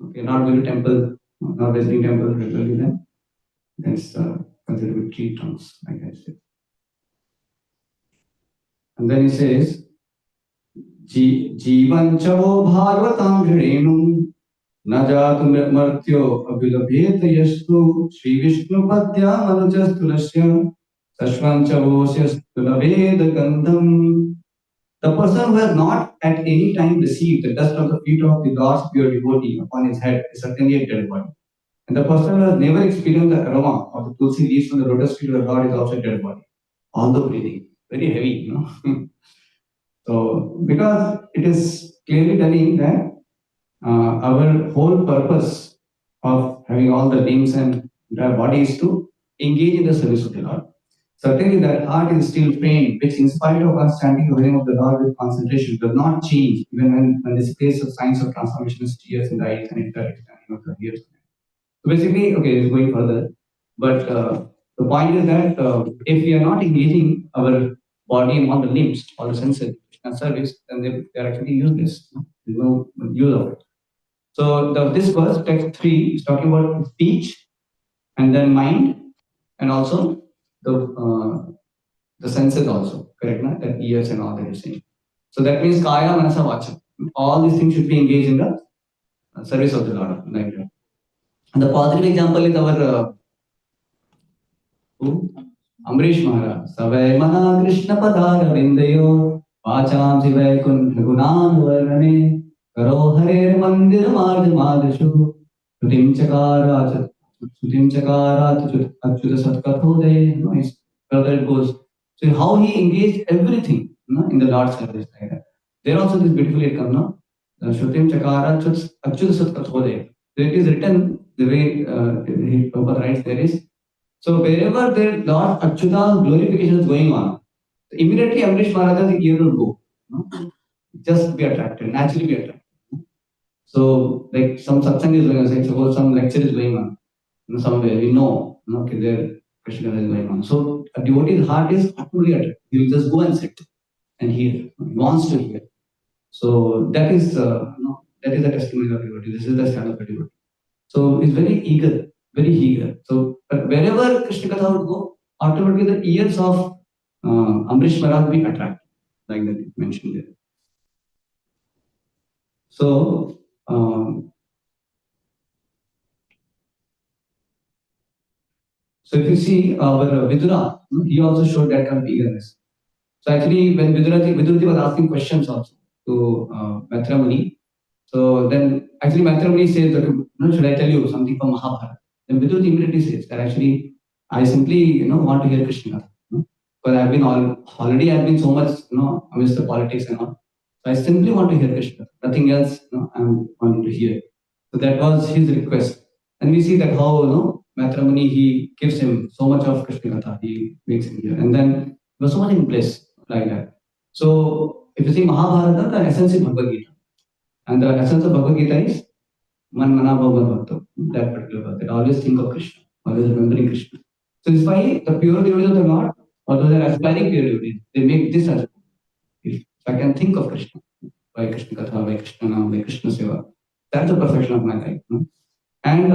Okay, not going to temple, not visiting temple regularly then. That's considered to be tree trunks, like I said. And then he says, Jivan chavo bhagavatam grinum najatu martyo abhilabhet yastu Shri Vishnu padya manujas tulasya sashvan chavosyas tulabhed gandham. The person who has not at any time received the dust of the feet of the Lord's pure devotee upon his head is certainly a dead body. And the person who has never experienced the aroma of the tulsi leaves from the lotus feet of the Lord is also a dead body. Although breathing, very heavy, So, because it is clearly telling that our whole purpose of having all the limbs and entire body is to engage in the service of the Lord. Certainly, that heart is still pained, which, in spite of us standing the name of the Lord with concentration, does not change even when displays of signs of transformation, tears in the eyes and interaction of the ears. So basically, okay, it's going further, but the point is that if we are not engaging our body and all the limbs, all the senses and service, then they are actually useless. There's no use of it. So this verse, text 3, is talking about speech and then mind and also the senses also, correct? Na? The ears and all that you're saying. So that means kaya, manasa, vacha. All these things should be engaged in the service of the Lord. Like that. And the positive example is our Amrish Maharaj. Savai mana Krishna padara vindayo vacham sivai kun gunan varane karo hare mandir marg madashu sutim chakara achyuta satkatho de. Nice. Further it goes. So how he engaged everything in the Lord's service. Like that. There also this beautifully it comes now. Shrutim chakara achyuta satkatho de. So it is written the way Prabhupada writes there is. So wherever the Lord Achyuta's glorification is going on, immediately Amrish Maharaj's ear will go. Just be attracted, naturally be attracted. So like some satsang is going on, suppose some lecture is going on, somewhere we know, okay, there Krishna is going on. So a devotee's heart is absolutely attracted. He will just go and sit and hear. He wants to hear. So that is the testimony of devotee. This is the stand of a devotee. So he's very eager very eager. So wherever Krishna Katha would go, automatically the ears of Amrish Maharaj be attracted, like that it mentioned there. So, so if you see our Vidura, he also showed that kind of eagerness. So actually, when Viduraji was asking questions also to Maithra Muni, so then actually Maithra Muni says that, should I tell you something from Mahabharata? Then Viduraji immediately says that actually I simply want to hear Krishna Katha. Because I've been already I've been so much amidst the politics and all. So I simply want to hear Krishna. Nothing else I'm wanting to hear. So that was his request. And we see that how Maithra he gives him so much of Krishna Katha, he makes him hear. And then he was so much in bliss like that. So if you see Mahabharata, the essence is Bhagavad Gita. And the essence of Bhagavad Gita is Man Mana Bhagavad Bhakta. That particular verse. That always think of Krishna, always remembering Krishna. So this is why the pure devotees of the Lord, although they are aspiring pure devotees, they make this as if I can think of Krishna, by Krishna Katha, by Krishna Nam, by Krishna Seva, that's the perfection of my life. And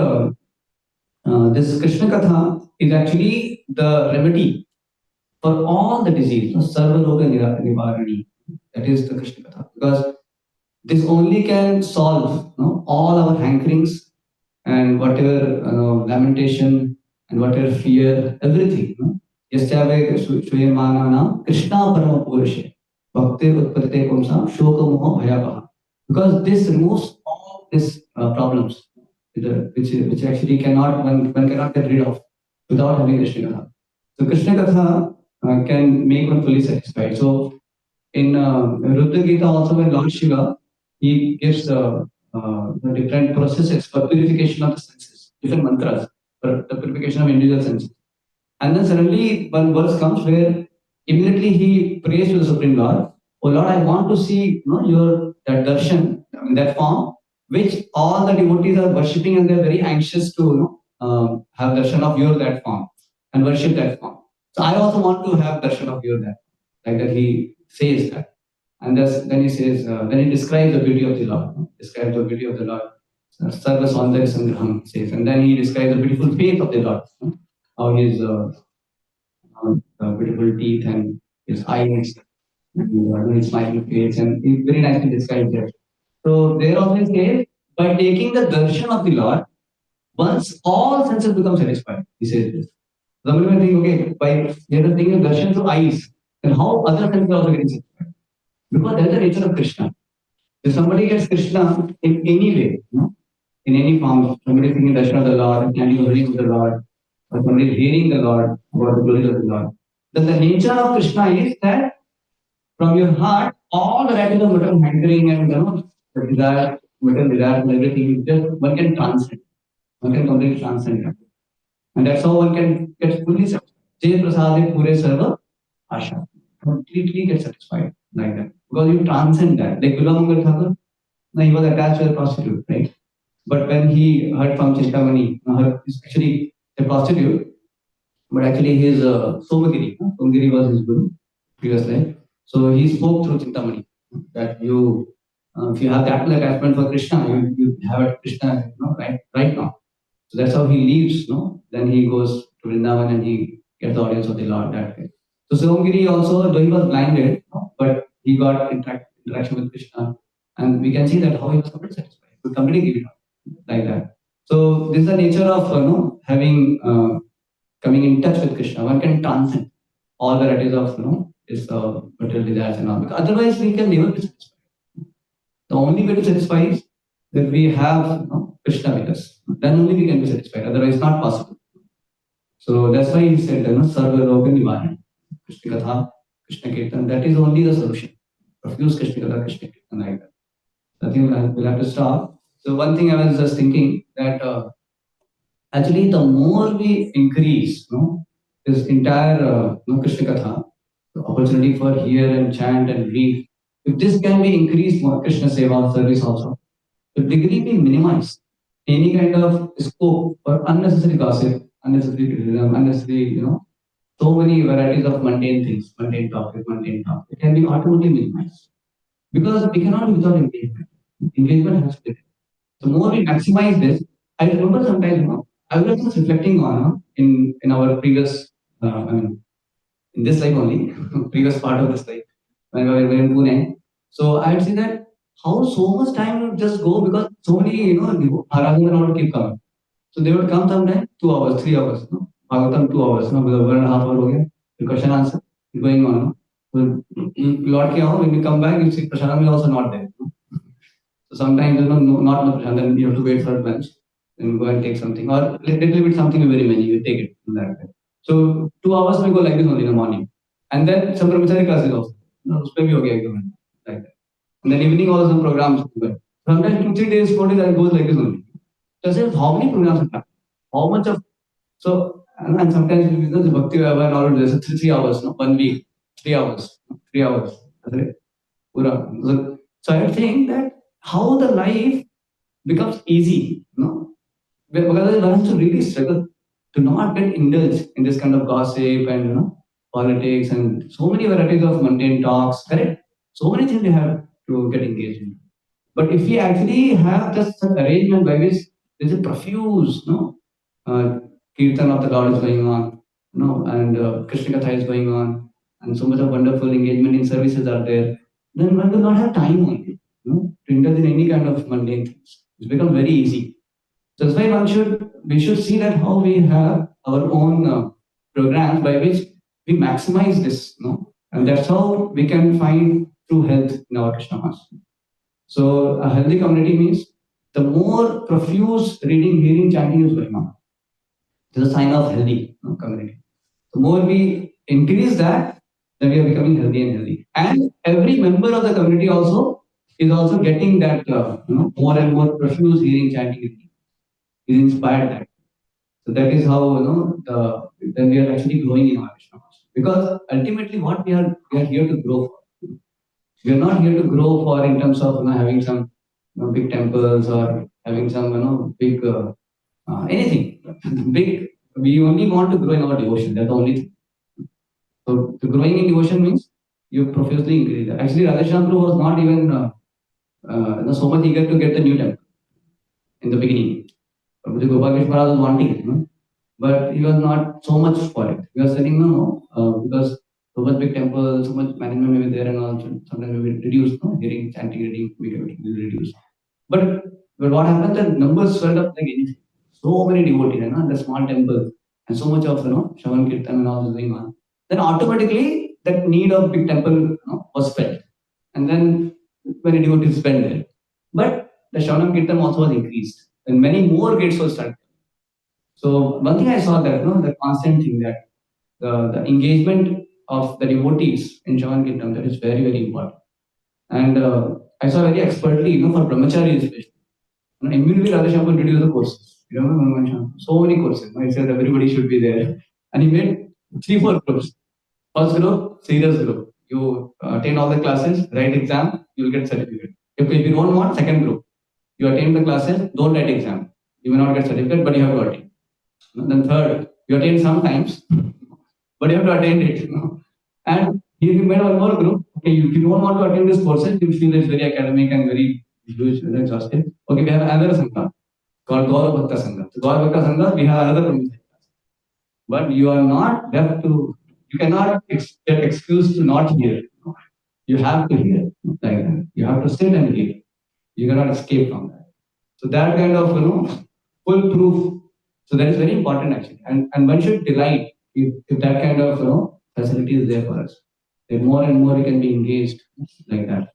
this Krishna Katha is actually the remedy for all the disease, Sarva Roga Nivarani. That is the Krishna Katha. Because this only can solve all our hankerings and whatever lamentation and whatever fear, everything. Yasyave Suyamana Krishna Parama Purushe Bhakti Utpate Pumsa Shoka Moha Bhayapaha. Because this removes all these problems, which actually one cannot get rid of without having Krishna Katha. So Krishna Katha can make one fully satisfied. So in Rudra Gita also, when Lord Shiva he gives the different processes for purification of the senses, different mantras for the purification of individual senses. And then suddenly one verse comes where immediately he prays to the Supreme Lord, "Oh Lord, I want to see your that darshan in that form, which all the devotees are worshipping and they're very anxious to have darshan of your that form and worship that form. So I also want to have darshan of your that." Like that he says that. And then he says, then he describes the beauty of the Lord. Describes the beauty of the Lord. Sarva Saundara Sangraham says. And then he describes the beautiful face of the Lord. How his beautiful teeth and his eyes, and his smiling face, and he very nicely describes that. So there also he says, by taking the darshan of the Lord, once all senses become satisfied. He says this. Somebody may think, okay, by taking the darshan through eyes, then how other senses are also getting satisfied? Because that is the nature of Krishna. If somebody gets Krishna in any way, in any form, somebody thinking darshan of the Lord, standing holy of the Lord, or somebody hearing the Lord, about the glory of the Lord, then the nature of Krishna is that from your heart, all the varieties of material hankering and the desire, material desire and everything, just one can transcend. One can completely transcend that. And that's how one can get fully satisfied. Jay Prasade Pure Sarva Asha. Completely get satisfied like that. Because you transcend that. Like Gula Mangal Thakur, he was attached to a prostitute, right? But when he heard from Chintamani, he's actually a prostitute, but actually his Somagiri, Somagiri was his guru previous life. So he spoke through Chintamani that you, if you have that much attachment for Krishna, you have it Krishna, right now. So that's how he leaves, Then he goes to Vrindavan and he gets the audience of the Lord that way. So Somagiri also, though he was blinded, but he got interaction with Krishna. And we can see that how he was completely satisfied. He could completely give it up like that. So this is the nature of having coming in touch with Krishna. One can transcend all varieties of this material desires and all. Because otherwise we can never be satisfied. The only way to satisfy is that we have Krishna with us. Then only we can be satisfied. Otherwise, it's not possible. So that's why he said, Sarva Roga Nivarana. Krishna Katha, Krishna Kirtan. That is only the solution. Refuse Krishna Katha, Krishna Kirtan like that. So I think we'll have to stop. So one thing I was just thinking that actually the more we increase this entire Krishna Katha, the opportunity for hear and chant and read, if this can be increased more, Krishna Seva service also, the degree be minimized. Any kind of scope for unnecessary gossip, unnecessary criticism, unnecessary, so many varieties of mundane things, mundane topic, it can be automatically minimized. Because we cannot be without engagement. Engagement has to be there. The more we maximize this, I remember sometimes, I was just reflecting on in our previous, in this life only, previous part of this life, when we were in Pune. So I would say that how so much time would just go because so many, Bhagavatam would keep coming. So they would come sometime 2 hours, 3 hours, no? Bhagavatam 2 hours, no? Because 1.5 hours हो गया. The question answer going on. No? So, लौट के आओ, when you come back, you see Prashadam is also not there. No? So sometimes not much, and then you have to wait for lunch and go and take something, or little bit something very many, you take it in that way. So 2 hours will go like this only in the morning, and then some brahmachari classes also. उसपे भी हो गया एक दो घंटे, like that. And then evening also some programs. Sometimes 2 3 days, 4 days, that goes like this only. So I say, how many programs are there? How much of so and sometimes the bhakti Vaibhav and all this 3 hours, no, 1 week, 3 hours, 3 hours. Pura. So I think that how the life becomes easy, because one has to really struggle to not get indulged in this kind of gossip and politics and so many varieties of mundane talks. Correct? So many things we have to get engaged in. But if we actually have just such arrangement by which there's a profuse, kirtan of the Lord is going on, and Krishna Katha is going on, and so much of wonderful engagement in services are there, then one will not have time only, to indulge in any kind of mundane things. It's become very easy. So that's why we should see that how we have our own programs by which we maximize this, and that's how we can find true health in our Krishna consciousness. So a healthy community means the more profuse reading, hearing, chanting is going on. It's a sign of healthy community. The more we increase that, then we are becoming healthy and healthy. And every member of the community also is also getting that more and more profuse hearing, chanting, reading. Is inspired that. So that is how then we are actually growing in our Krishna consciousness. Because ultimately, what we are here to grow for. We are not here to grow for in terms of having some big temples or having some big anything big. We only want to grow in our devotion. That's the only thing. So the growing in devotion means you profusely increase that. Actually, Radheshyam Prabhu was not even so much eager to get the new temple in the beginning. Prabhuji Gopal Krishna Maharaj was wanting it, but he was not so much for it. He was saying because so much big temple, so much management may be there, and also sometimes we will reduce, hearing, chanting, reading, we will reduce. But what happened? The numbers swelled up like anything. So many devotees, and the small temple, and so much of Shravan Kirtan and all going on. Then automatically that need of big temple was felt, and then many devotees spent there. But the Shravan Kirtan also was increased, and many more gates were started. So one thing I saw that the constant thing that the engagement of the devotees in Shravan Kirtan, that is very, very important. And I saw very expertly, for brahmachari especially. Immediately Radheshyam will introduce the courses. So many courses. I said everybody should be there. And he made 3 4 groups. First group, serious group. You attend all the classes, write exam, you will get certificate. If you don't want, second group. You attend the classes, don't write exam. You may not get certificate, but you have to attend. Then third, you attend sometimes, but you have to attend it. And he made one more group. Okay, if you don't want to attend this courses, you feel it's very academic and very huge and exhaustive. Okay, we have another sangha called Gaura Bhakta Sangha. So Gaura Bhakta Sangha, we have another program. But you are not left to, you cannot get excuse to not hear. You have to hear. Like that. You have to sit and hear. You cannot escape from that. So that kind of, full proof. So that is very important actually. And one should delight if that kind of, facility is there for us. Then more and more we can be engaged like that.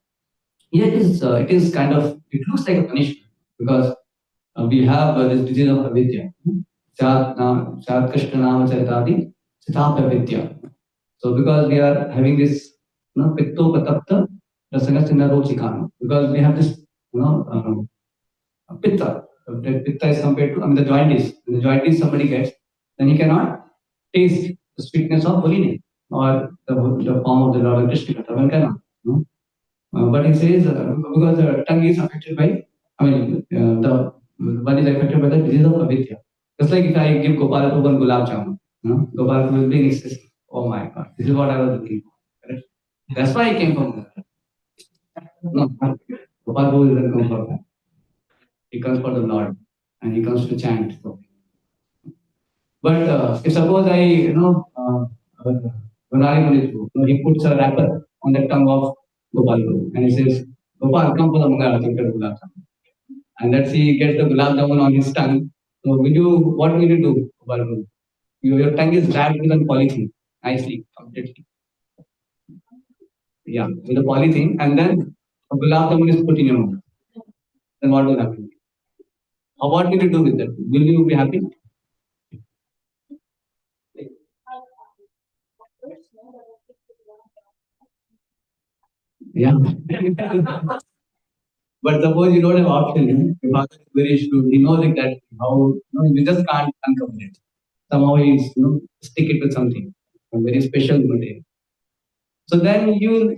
Yeah, it is kind of, it looks like a punishment because we have this disease of avidya. Shat Krishna Nama Charitadi, Sitapa Vidya. So because we are having this, Pitto Patapta, Rasagasthina Rochikana, because we have this, Pitta. The Pitta is compared to, the jointies. When the jointies somebody gets, then he cannot taste the sweetness of holy name or the form of the Lord Krishna. One cannot. But he says, because the tongue is affected by, the one is affected by the disease of avidya. Just like if I give Gopal to one gulab jamun, Gopal will be excessive. Oh my God, this is what I was looking for. Correct? That's why I came from there. No, Gopal doesn't come for that. He comes for the Lord and he comes to chant. But if suppose I, he puts a wrapper on the tongue of Gopal Guru and he says, Gopal, come for the Mangala Gulab Jamun. And let's see, he gets the Gulab Jamun on his tongue. So what will you do, Gopal Guru? Your tongue is wrapped with a polythene, nicely, completely. Yeah, with a polythene, and then a Gulab Jamun is put in your mouth. Then what will happen? What will you do with that? Will you be happy? Yeah. But suppose you don't have option, your father is very shrewd, he knows exactly how, you just can't uncover it. Somehow he's, stick it with something, a very special material. So then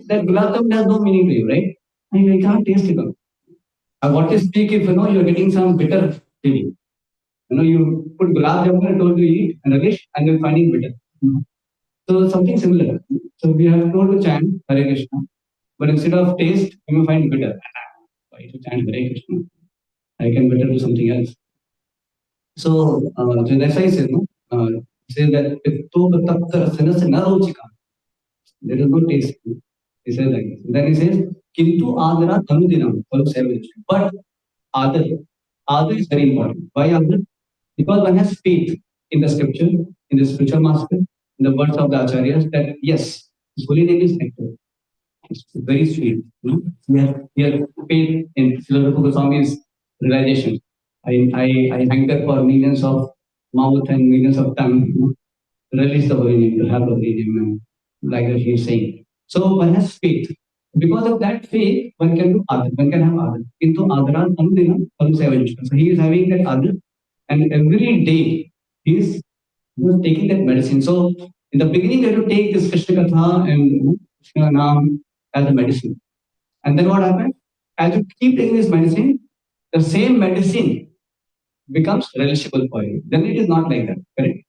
that gulab jamun has no meaning to you, right? And you can't taste it. What you speak if, you're getting some bitter feeling. You put gulab jamun and told to eat and relish and you're finding bitter. So something similar. So we have told to chant Hare Krishna, but instead of taste, you may find bitter. Why to chant Hare Krishna? I can better do something else. So that's why I said, no, say that there is no taste. He says like this. Then he says, Kintu Adara Tanudinam, but Adar, Adar is very important. Why Adar? Because one has faith in the scripture, in the spiritual master, in the words of the acharyas, that yes, his holy name is nectar. It's very sweet. We have faith in Srila Goswami's realization. I hanker for millions of mouth and millions of tongue, release the holy name, to have the holy name, like that he is saying. So one has faith. Because of that faith, one can do other, one can have other. Into Adaran Anudina, so he is having that other, and every day he is taking that medicine. So in the beginning, you have to take this Krishna Katha and Krishna Nam as a medicine. And then what happens? As you keep taking this medicine, the same medicine becomes relishable for you. Then it is not like that, correct?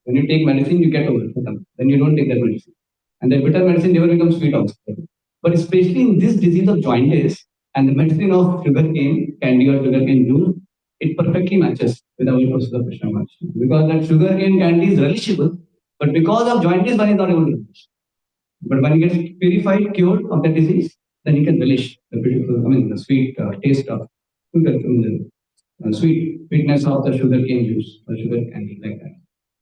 When you take medicine, you get over it. Then you don't take that medicine. And the bitter medicine never becomes sweet also. But especially in this disease of jaundice and the medicine of sugarcane, candy or sugarcane juice, it perfectly matches with our process of Krishna consciousness. Because that sugarcane candy is relishable, but because of jaundice, one is not able to relish. But when he gets purified, cured of the disease, then he can relish the beautiful, the sweet taste of sugar, sweetness of the sugar cane juice or sugar candy, like that.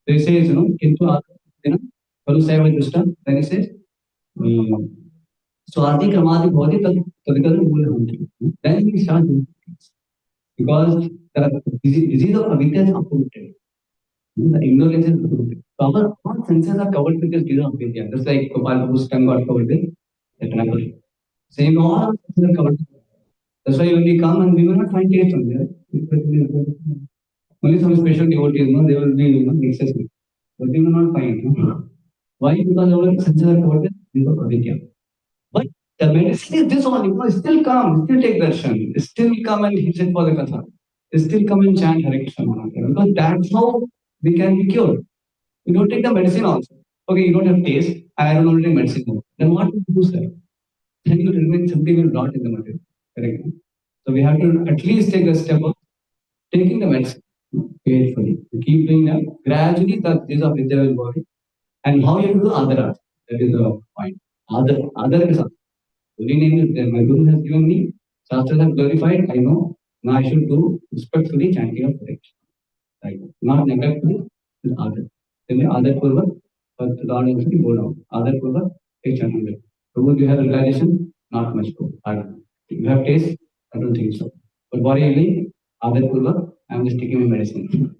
So he says, into Palu Seva Dusta, then he says, Swati Kramati Bhoti Tadikal Mula. Then he starts doing things. Because the disease of avidya is uprooted. The ignorance is uprooted. So our all senses are covered with this disease of avidya. Just like Gopal Babu's tongue got covered with the trapper. Same all senses are covered. That's why when we come and we will not find taste on there. Only some special devotees, they will be, excessive. But we will not find. Why? Because our senses are covered with disease of avidya. But the medicine is this only. Still come, still take darshan, still come and sit for the katha, still come and chant Hare Krishna Mahamantra. Because that's how we can be cured. You don't take the medicine also. Okay, you don't have taste, and I don't want to take medicine more. Then what will you do, sir? Then you remain simply will rot in the material. Correct? So we have to at least take the step of taking the medicine carefully. You keep doing that. Gradually, the disease of Vidya will go away. And how you do Adara? That is the point. Adara is holy name is there. My Guru has given me. Shastras have glorified. I know. Now I should do respectfully chanting of Hare Krishna. Right? Not neglectfully with other. Then the other purva, but the Lord also go down. Other purva, take chanting. Prabhu, you have realization? Not much. You have taste? I don't think so. But what are you doing? Other purva, I'm just taking my medicine.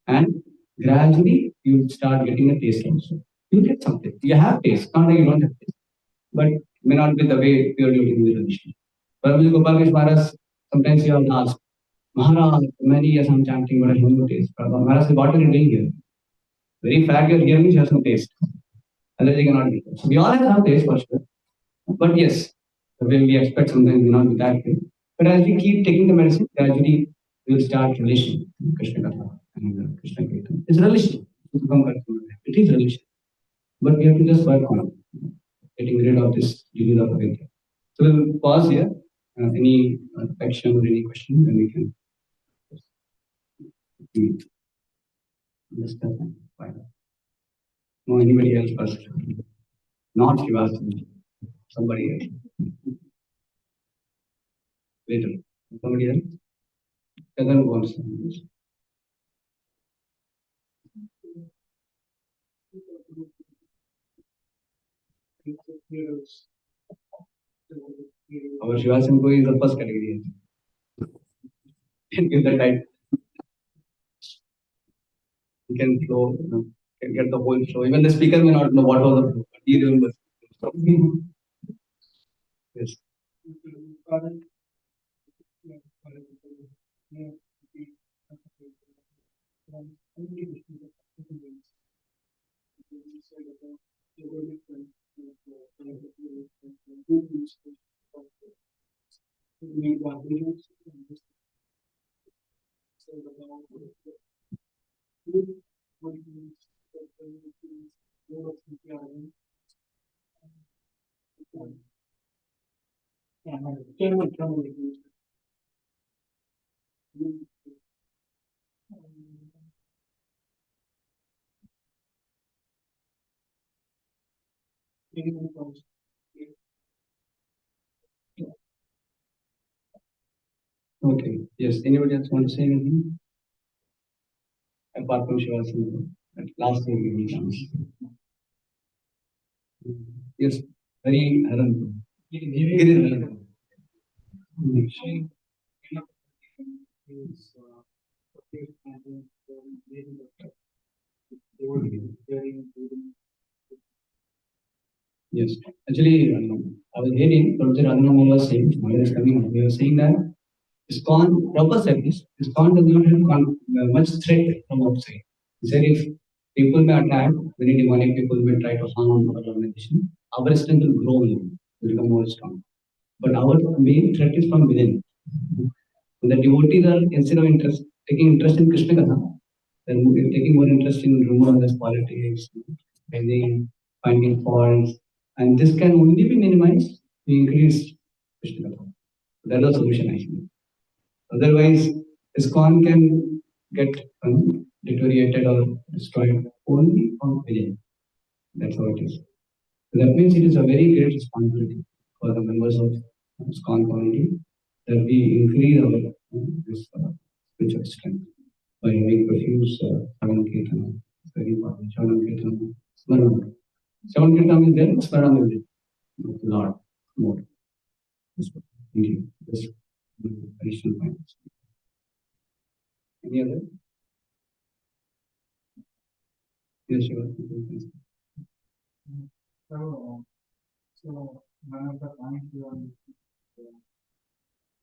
And gradually you start getting a taste also. You get something. You have taste. Not that you don't have taste. But may not be the way pure devotee will religion. But with Gopal Krishna Maharaj, sometimes you have asked, Maharaj, many years I'm chanting, but I have no taste. Maharaj said, what are you doing here? Very fact you're here means you have some taste. Otherwise you cannot be. So we all have some taste for sure. But yes, the way we expect sometimes may not be that way. But as we keep taking the medicine, gradually we will start relation to Krishna Katha and Krishna Kirtan. It's relation. It is relation. But we have to just work on getting rid of this disease of avidya. So we'll pause here. Any action or any question, then we can. Discuss and find out. No, anybody else first? Not Shivasana. Somebody else. Later. Somebody else? Kadan wants to. Our Shivasana is the first category. Can give the time. You can flow, can get the whole show. Even the speaker may not know what was the flow, but he remembers. Yes. Okay. Yes. Anybody else want to say anything? Apart from Shivasana, at last we'll give you a chance. Yes. Very Haran. Yes, actually, I was hearing Professor Radhanamal was saying, while is coming up, he was saying that ISKCON, proper service, ISKCON does not have much threat from outside. He said if people may attack, very demonic people may try to harm our organization, our strength will grow only, will become more strong. But our main threat is from within. The devotees are, instead of taking interest in Krishna Katha, they're taking more interest in rumors, politics, finding faults, and this can only be minimized to increase Krishna Katha. That's the solution actually. Otherwise, ISKCON can get deteriorated or destroyed only from within. That's how it is. So that means it is a very great responsibility for the members of ISKCON community that we increase our this spiritual strength by having profuse Savan Kirtana. It's very important. Savan Kirtana. Smaran. Savan Kirtana is there, Smaran is there. Lord, more. Thank you. Just additional points. Any other? Yes, sure. So one of the points you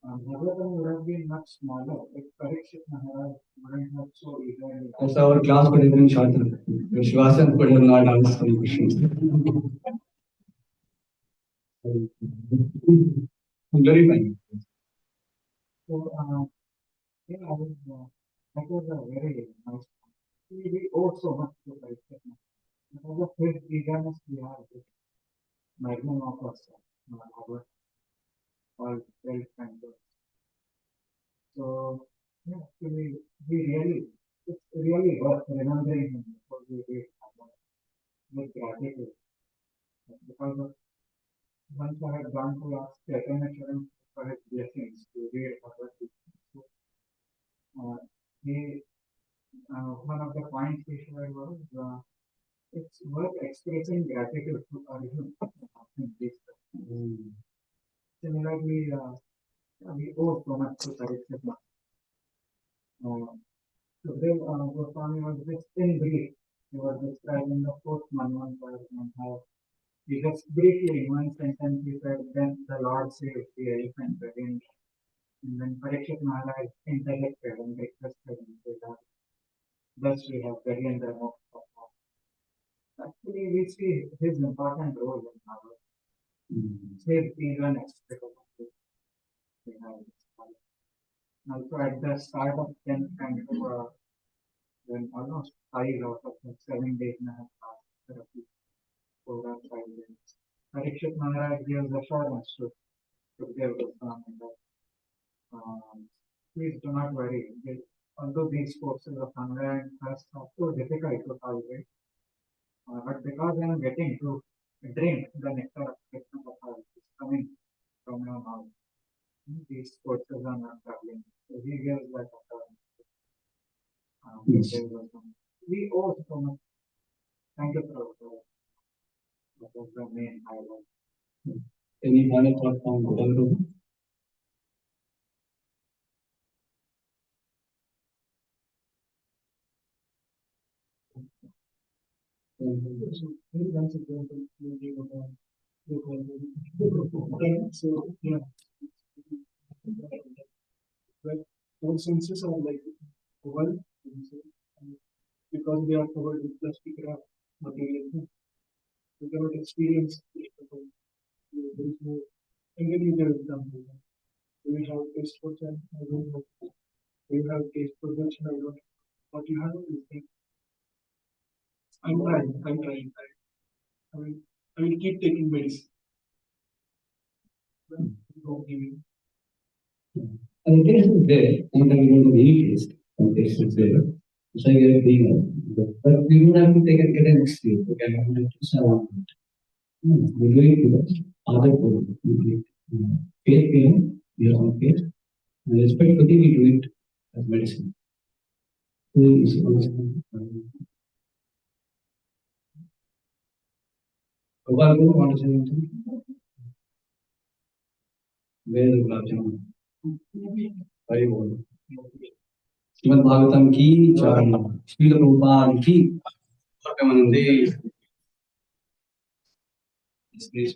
Raghava would have been much smaller if Parikshit Maharaj wouldn't have so eagerly. Yes, our class could have been shorter. Shvasan could have not asked any questions. Very fine. So, yeah, that was a very nice. We owe so much to Parikshit Maharaj. Because of his eagerness, we have this magnum of us, our all very kind. So, yeah, we really, it's really worth remembering him for we did with gratitude. Because of, once I had gone to ask Chaitanya Charan for his blessings to read Bhagavad Gita. So, he, one of the points he shared was it's worth expressing gratitude to Arjun. Similarly, we owe so much to Parikshit. Today, Goswami was just in brief. He was describing the fourth Manvantara and how he just briefly in one sentence he said, then the Lord saved the elephant again. And then Parikshit Maharaj interjected and requested and said that thus we have Gajendra Moksha. Actually, we see his important role in our save even expected behind this. Also at the start of 10th kind of when almost 5 out of the 7 days and a half passed therapy over 5 days. Parikshit Maharaj gives assurance to Sukadeva Goswami that please do not worry. although these courses of hunger and thirst are so difficult to tolerate, but because I am getting to drink the nectar of Krishna Prasad is coming from your mouth, these courses are not traveling. So he gives that Yes. we owe so much. Thank you, Prabhu. That was the main highlight. Any final thought from Prabhu? So, yeah. But all senses are like covered because they are covered with plastic wrap material. You cannot experience it. There is no, and then you get example. Do you have taste for that? I don't know. Do you have taste for that? I don't know. What you have is that I'm trying. I will keep taking medicine. Don't give me. And the taste is there. Sometimes we don't need taste. Some taste is there. So we are being, but we don't have to take and get an excuse. We can have to surround it. We do it with other people. Faith, we have some faith. And respectfully, we do it as medicine. Prabhu, want to say something? Where is Gulab Jamun? Very good. Srimad Bhagavatam ki jai. Srila Prabhupada ki Pramanande. This is